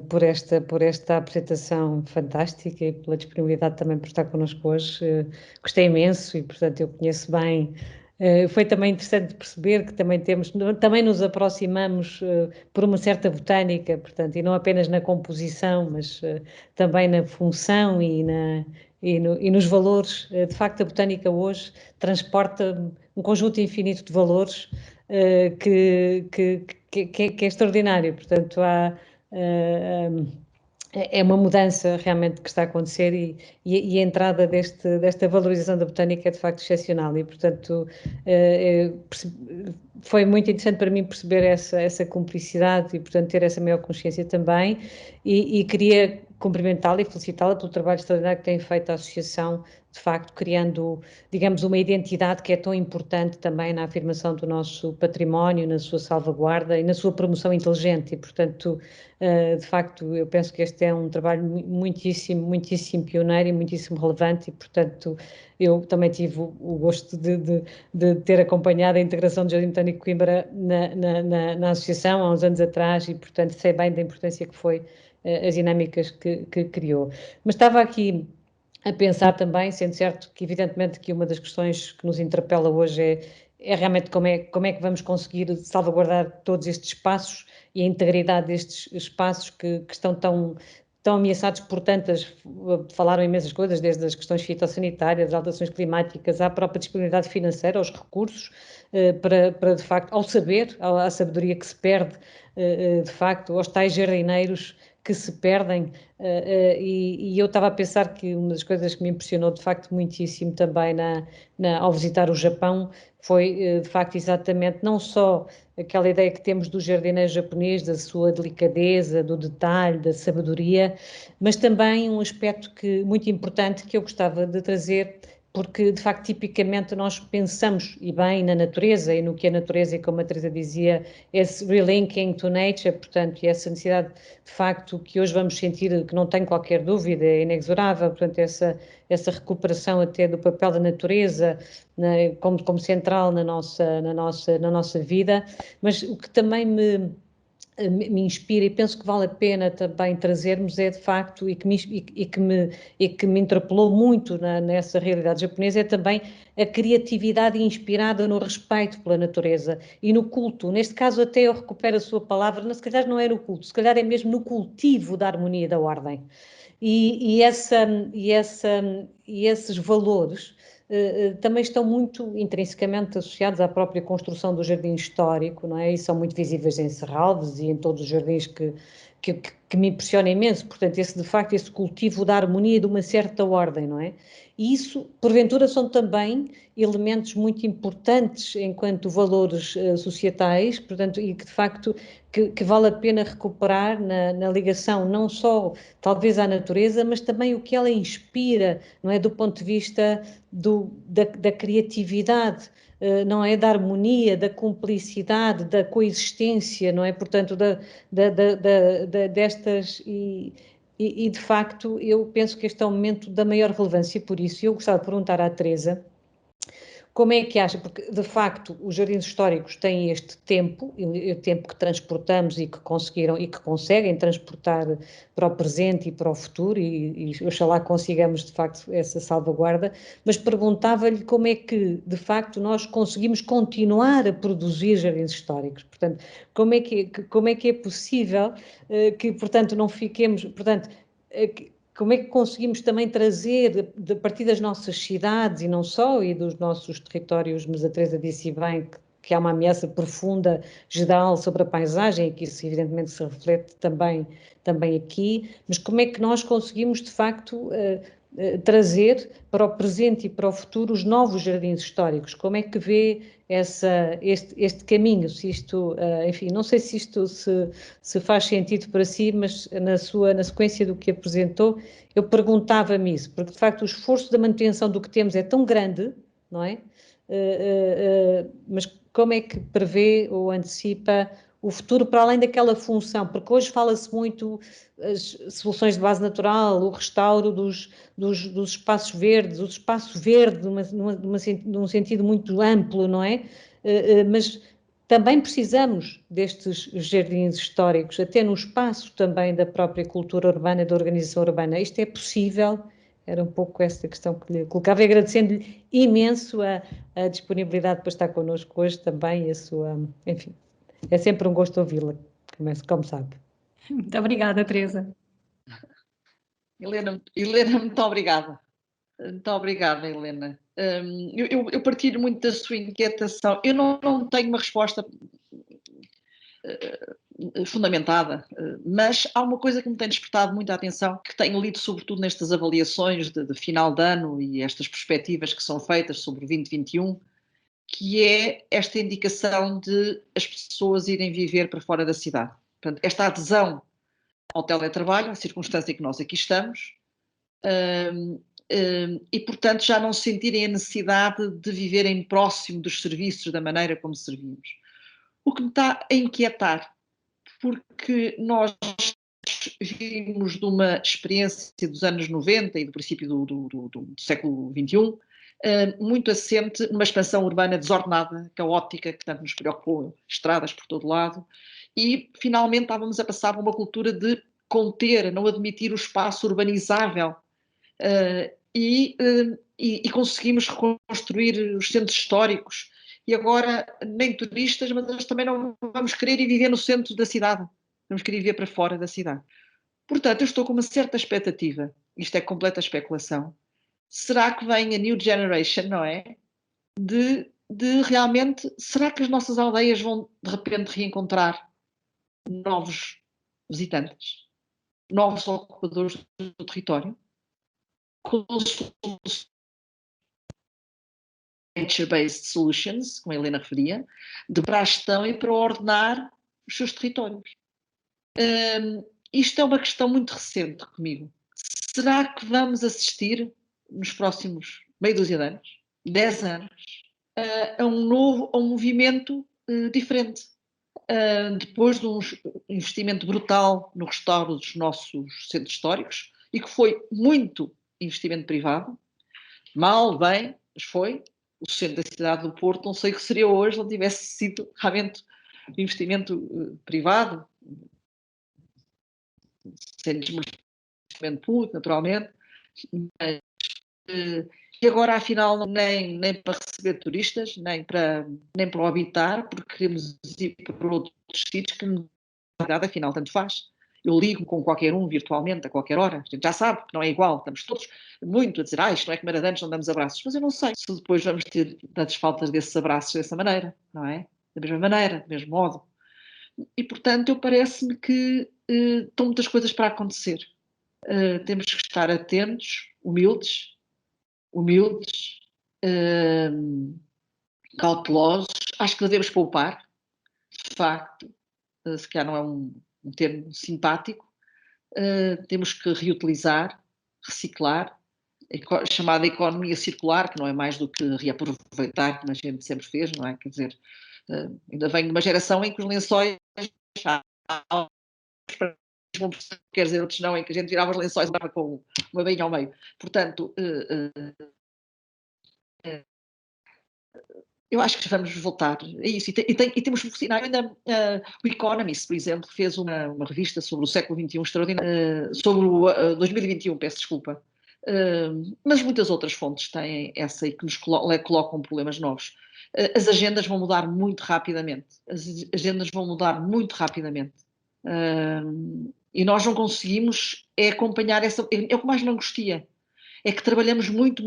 por esta apresentação fantástica e pela disponibilidade também por estar connosco hoje. Gostei imenso e, portanto, eu conheço bem. Foi também interessante perceber que também nos aproximamos por uma certa botânica, portanto, e não apenas na composição, mas também na função e nos valores. De facto, a botânica hoje transporta um conjunto infinito de valores que é extraordinário. Portanto, é uma mudança realmente que está a acontecer e a entrada desta valorização da botânica é de facto excepcional e, portanto, foi muito interessante para mim perceber essa cumplicidade e, portanto, ter essa maior consciência também e queria cumprimentá-la e felicitá-la pelo trabalho extraordinário que tem feito a associação, de facto, criando, digamos, uma identidade que é tão importante também na afirmação do nosso património, na sua salvaguarda e na sua promoção inteligente e, portanto, de facto, eu penso que este é um trabalho muitíssimo, muitíssimo pioneiro e muitíssimo relevante e, portanto, eu também tive o gosto de ter acompanhado a integração do Jardim Botânico de Coimbra na associação há uns anos atrás e, portanto, sei bem da importância que foi as dinâmicas que criou. Mas estava aqui a pensar também, sendo certo que, evidentemente, que uma das questões que nos interpela hoje é realmente como é que vamos conseguir salvaguardar todos estes espaços e a integridade destes espaços que estão tão ameaçados por tantas, falaram imensas coisas, desde as questões fitossanitárias, as alterações climáticas, à própria disponibilidade financeira, aos recursos, para de facto, ao saber, à sabedoria que se perde, de facto, aos tais jardineiros que se perdem, e eu estava a pensar que uma das coisas que me impressionou de facto muitíssimo também ao visitar o Japão foi de facto exatamente não só aquela ideia que temos do jardineiro japonês, da sua delicadeza, do detalhe, da sabedoria, mas também um aspecto muito importante que eu gostava de trazer, porque de facto tipicamente nós pensamos, e bem, na natureza e no que a natureza, e como a Teresa dizia, esse relinking to nature, portanto, e essa necessidade de facto que hoje vamos sentir, que não tenho qualquer dúvida, é inexorável, portanto, essa recuperação até do papel da natureza como central na nossa vida, mas o que também me inspira e penso que vale a pena também trazermos é de facto e que me interpelou muito nessa realidade japonesa é também a criatividade inspirada no respeito pela natureza e no culto. Neste caso até eu recupero a sua palavra, se calhar não é no culto, se calhar é mesmo no cultivo da harmonia e da ordem. E esses valores também estão muito intrinsecamente associados à própria construção do jardim histórico, não é? E são muito visíveis em Serralves e em todos os jardins que me impressiona imenso, portanto, de facto, esse cultivo da harmonia e de uma certa ordem, não é? E isso, porventura, são também elementos muito importantes enquanto valores societais, portanto, e que de facto que vale a pena recuperar na ligação não só talvez à natureza, mas também o que ela inspira, não é, do ponto de vista da criatividade, não é, da harmonia, da cumplicidade, da coexistência, não é, portanto, destas e, de facto, eu penso que este é um momento da maior relevância, por isso eu gostava de perguntar à Teresa como é que acha, porque de facto os jardins históricos têm este tempo, o tempo que transportamos e que conseguiram e que conseguem transportar para o presente e para o futuro, e oxalá consigamos de facto essa salvaguarda, mas perguntava-lhe como é que de facto nós conseguimos continuar a produzir jardins históricos, portanto, como é que é possível que, portanto, não fiquemos, portanto, como é que conseguimos também trazer, a partir das nossas cidades, e não só, e dos nossos territórios, mas a Teresa disse bem que há uma ameaça profunda, geral, sobre a paisagem, e que isso evidentemente se reflete também aqui, mas como é que nós conseguimos, de facto, trazer para o presente e para o futuro os novos jardins históricos? Como é que vê este caminho? Se isto, enfim, não sei se isto se faz sentido para si, mas na sequência do que apresentou, eu perguntava-me isso, porque de facto o esforço da manutenção do que temos é tão grande, não é? Mas como é que prevê ou antecipa o futuro para além daquela função? Porque hoje fala-se muito as soluções de base natural, o restauro dos espaços verdes, o espaço verde num sentido muito amplo, não é? Mas também precisamos destes jardins históricos, até no espaço também da própria cultura urbana, da organização urbana. Isto é possível? Era um pouco esta questão que lhe colocava, e agradecendo-lhe imenso a disponibilidade para estar connosco hoje também, e a sua, enfim, é sempre um gosto ouvi-la, como sabe. Muito obrigada, Teresa. Helena, muito obrigada. Muito obrigada, Helena. Eu partilho muito da sua inquietação. Eu não tenho uma resposta fundamentada, mas há uma coisa que me tem despertado muita atenção, que tenho lido sobretudo nestas avaliações de final de ano e estas perspectivas que são feitas sobre o 2021, que é esta indicação de as pessoas irem viver para fora da cidade. Portanto, esta adesão ao teletrabalho, a circunstância em que nós aqui estamos, e, portanto, já não sentirem a necessidade de viverem próximo dos serviços da maneira como servimos. O que me está a inquietar, porque nós vimos de uma experiência dos anos 90 e do princípio do século XXI, muito assente numa expansão urbana desordenada, caótica, que tanto nos preocupou, estradas por todo lado, e finalmente estávamos a passar por uma cultura de conter, não admitir o espaço urbanizável, e conseguimos reconstruir os centros históricos, e agora nem turistas, mas nós também não vamos querer ir viver no centro da cidade, vamos querer ir viver para fora da cidade. Portanto, eu estou com uma certa expectativa, isto é completa especulação, será que vem a new generation, não é? De realmente, será que as nossas aldeias vão de repente reencontrar novos visitantes, novos ocupadores do território, com nature-based solutions, como a Helena referia, para a gestão e para ordenar os seus territórios. Isto é uma questão muito recente comigo. Será que vamos assistir nos próximos meia dúzia de anos, 10 anos, a um movimento diferente? Depois de um investimento brutal no restauro dos nossos centros históricos, e que foi muito investimento privado, mal, bem, mas foi. O centro da cidade do Porto, não sei o que seria hoje, não tivesse sido realmente investimento privado, sem investimento público, naturalmente, mas, e agora afinal nem para receber turistas, nem para o habitar, porque queremos ir para outros sítios que na verdade afinal tanto faz. Eu ligo com qualquer um virtualmente a qualquer hora, a gente já sabe que não é igual, estamos todos muito a dizer, isto não é como era antes, não damos abraços, mas eu não sei se depois vamos ter tantas faltas desses abraços dessa maneira, não é? Da mesma maneira, do mesmo modo. E portanto, parece-me que estão muitas coisas para acontecer. Temos que estar atentos, humildes, cautelosos. Acho que devemos poupar, de facto, se calhar não é um termo simpático. Temos que reutilizar, reciclar, chamada economia circular, que não é mais do que reaproveitar, como a gente sempre fez, não é? Quer dizer, ainda venho de uma geração em que os lençóis, quer dizer, outros não, em que a gente virava os lençóis com uma bainha ao meio. Portanto, eu acho que vamos voltar a isso. E temos que ensinar ainda. O Economist, por exemplo, fez uma revista sobre o século XXI extraordinária, sobre o 2021, peço desculpa. Mas muitas outras fontes têm essa e que nos colocam problemas novos. As agendas vão mudar muito rapidamente. E nós não conseguimos acompanhar essa. É o que mais me angustia. É que trabalhamos muito.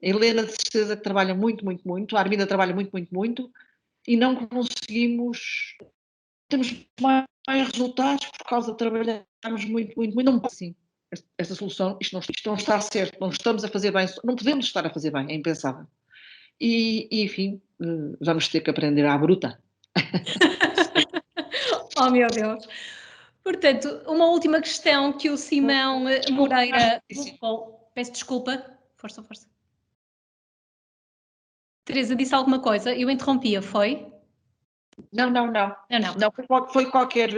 A Helena, de certeza, que trabalha muito. A Arminda trabalha muito. E não conseguimos. Temos mais resultados por causa de trabalharmos muito. Não assim. Esta solução, isto não está certo. Não estamos a fazer bem. Não podemos estar a fazer bem. É impensável. E enfim, vamos ter que aprender à bruta. Oh, meu Deus. Portanto, uma última questão que o Simão Moreira... Peço desculpa. Força. Teresa disse alguma coisa? Eu interrompia, foi? Não, foi qualquer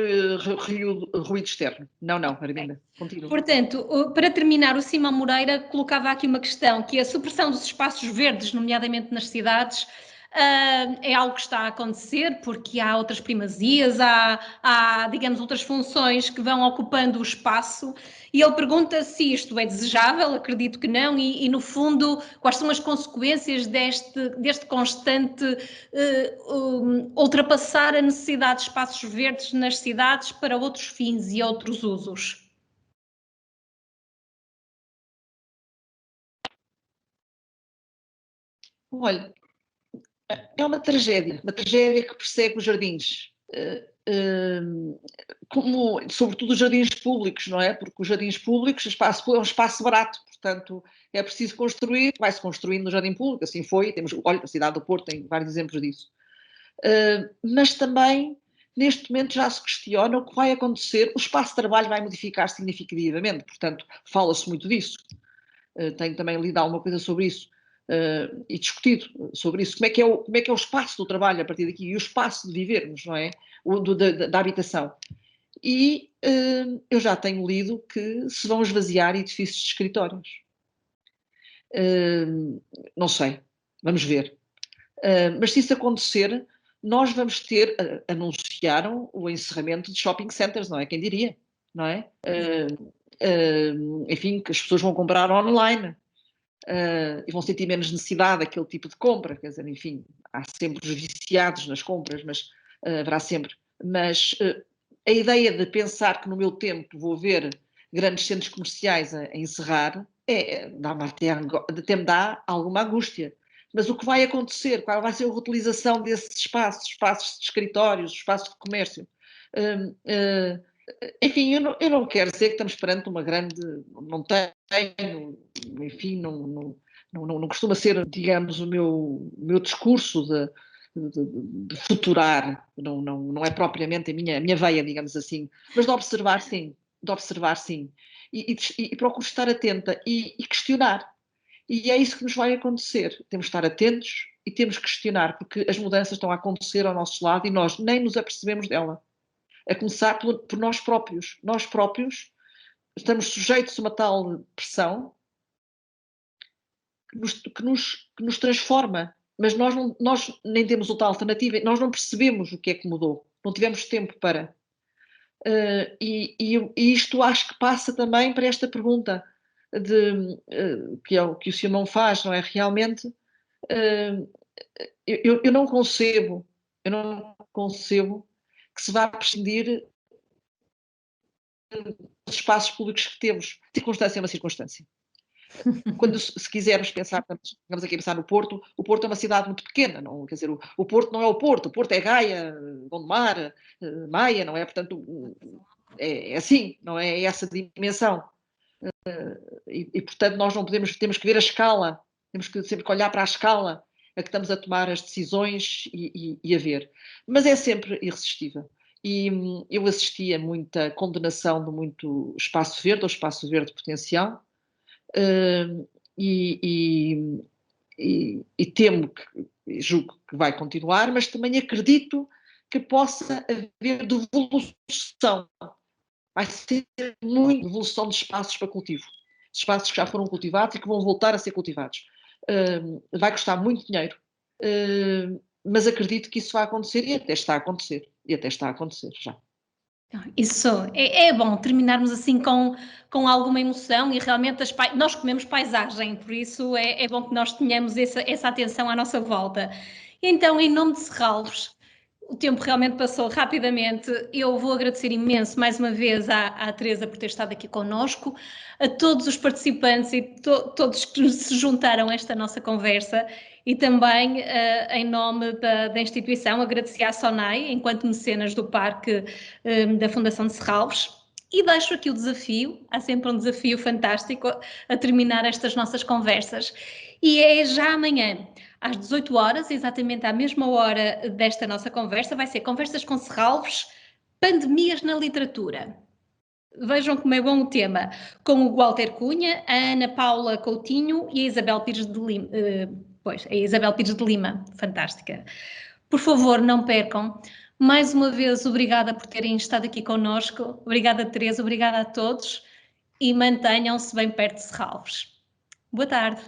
ruído externo. Não, Arminda, continua. Portanto, para terminar, o Simão Moreira colocava aqui uma questão, que a supressão dos espaços verdes, nomeadamente nas cidades, é algo que está a acontecer, porque há outras primazias, há, digamos, outras funções que vão ocupando o espaço, e ele pergunta se isto é desejável, acredito que não, e no fundo, quais são as consequências deste constante ultrapassar a necessidade de espaços verdes nas cidades para outros fins e outros usos? Olha, é uma tragédia que persegue os jardins, sobretudo os jardins públicos, não é? Porque os jardins públicos é um espaço barato, portanto é preciso construir, vai-se construindo no jardim público, assim foi, a cidade do Porto tem vários exemplos disso. Mas também, neste momento, já se questiona o que vai acontecer, o espaço de trabalho vai modificar significativamente, portanto, fala-se muito disso. Tenho também lido alguma coisa sobre isso. E discutido sobre isso, como é que é o espaço do trabalho a partir daqui e o espaço de vivermos, não é? Da habitação. E eu já tenho lido que se vão esvaziar edifícios de escritórios. Não sei, vamos ver. Mas se isso acontecer, nós vamos ter, anunciaram o encerramento de shopping centers, não é? Quem diria, não é? Enfim, que as pessoas vão comprar online. E vão sentir menos necessidade daquele tipo de compra, quer dizer, enfim, há sempre os viciados nas compras, mas haverá sempre. Mas a ideia de pensar que no meu tempo vou ver grandes centros comerciais a encerrar, até me dá alguma angústia. Mas o que vai acontecer? Qual vai ser a reutilização desses espaços de escritórios, espaços de comércio? Enfim, eu não quero dizer que estamos perante uma grande... Não tenho, enfim, não costuma ser, digamos, o meu discurso de futurar, não é propriamente a minha veia, digamos assim, mas de observar sim, e procuro estar atenta e questionar. E é isso que nos vai acontecer. Temos de estar atentos e temos que questionar, porque as mudanças estão a acontecer ao nosso lado e nós nem nos apercebemos dela. A começar por nós próprios. Nós próprios estamos sujeitos a uma tal pressão que nos transforma. Mas nós nem temos outra alternativa. Nós não percebemos o que é que mudou. Não tivemos tempo para. E isto acho que passa também para esta pergunta que é o que o Simão faz, não é? Realmente, eu não concebo que se vá prescindir dos espaços públicos que temos. Circunstância é uma circunstância. Quando, se quisermos pensar, estamos aqui a pensar no Porto, o Porto é uma cidade muito pequena, não, quer dizer, o Porto não é o Porto é Gaia, Gondomar, Maia, não é? Portanto, é assim, não é essa dimensão. E, portanto, nós não podemos, temos que ver a escala, temos que sempre olhar para a escala a que estamos a tomar as decisões e a ver. Mas é sempre irresistível. E eu assisti a muita condenação de muito espaço verde, ou espaço verde potencial, e temo julgo que vai continuar, mas também acredito que possa haver devolução. Vai ser muita devolução de espaços para cultivo. Espaços que já foram cultivados e que vão voltar a ser cultivados. Vai custar muito dinheiro, mas acredito que isso vai acontecer e até está a acontecer. E até está a acontecer já. Isso é bom terminarmos assim com alguma emoção e realmente nós comemos paisagem, por isso é bom que nós tenhamos essa atenção à nossa volta. Então, em nome de Serralves, o tempo realmente passou rapidamente. Eu vou agradecer imenso mais uma vez à Teresa por ter estado aqui connosco, a todos os participantes e todos que se juntaram a esta nossa conversa e também, em nome da instituição, agradecer à SONAI, enquanto mecenas do Parque da Fundação de Serralves. E deixo aqui o desafio, há sempre um desafio fantástico a terminar estas nossas conversas. E é já amanhã, às 18 horas, exatamente à mesma hora desta nossa conversa, vai ser Conversas com Serralves, Pandemias na Literatura. Vejam como é bom o tema, com o Walter Cunha, a Ana Paula Coutinho e a Isabel Pires de Lima. A Isabel Pires de Lima, fantástica. Por favor, não percam. Mais uma vez, obrigada por terem estado aqui connosco. Obrigada, Teresa, obrigada a todos e mantenham-se bem perto de Serralves. Boa tarde.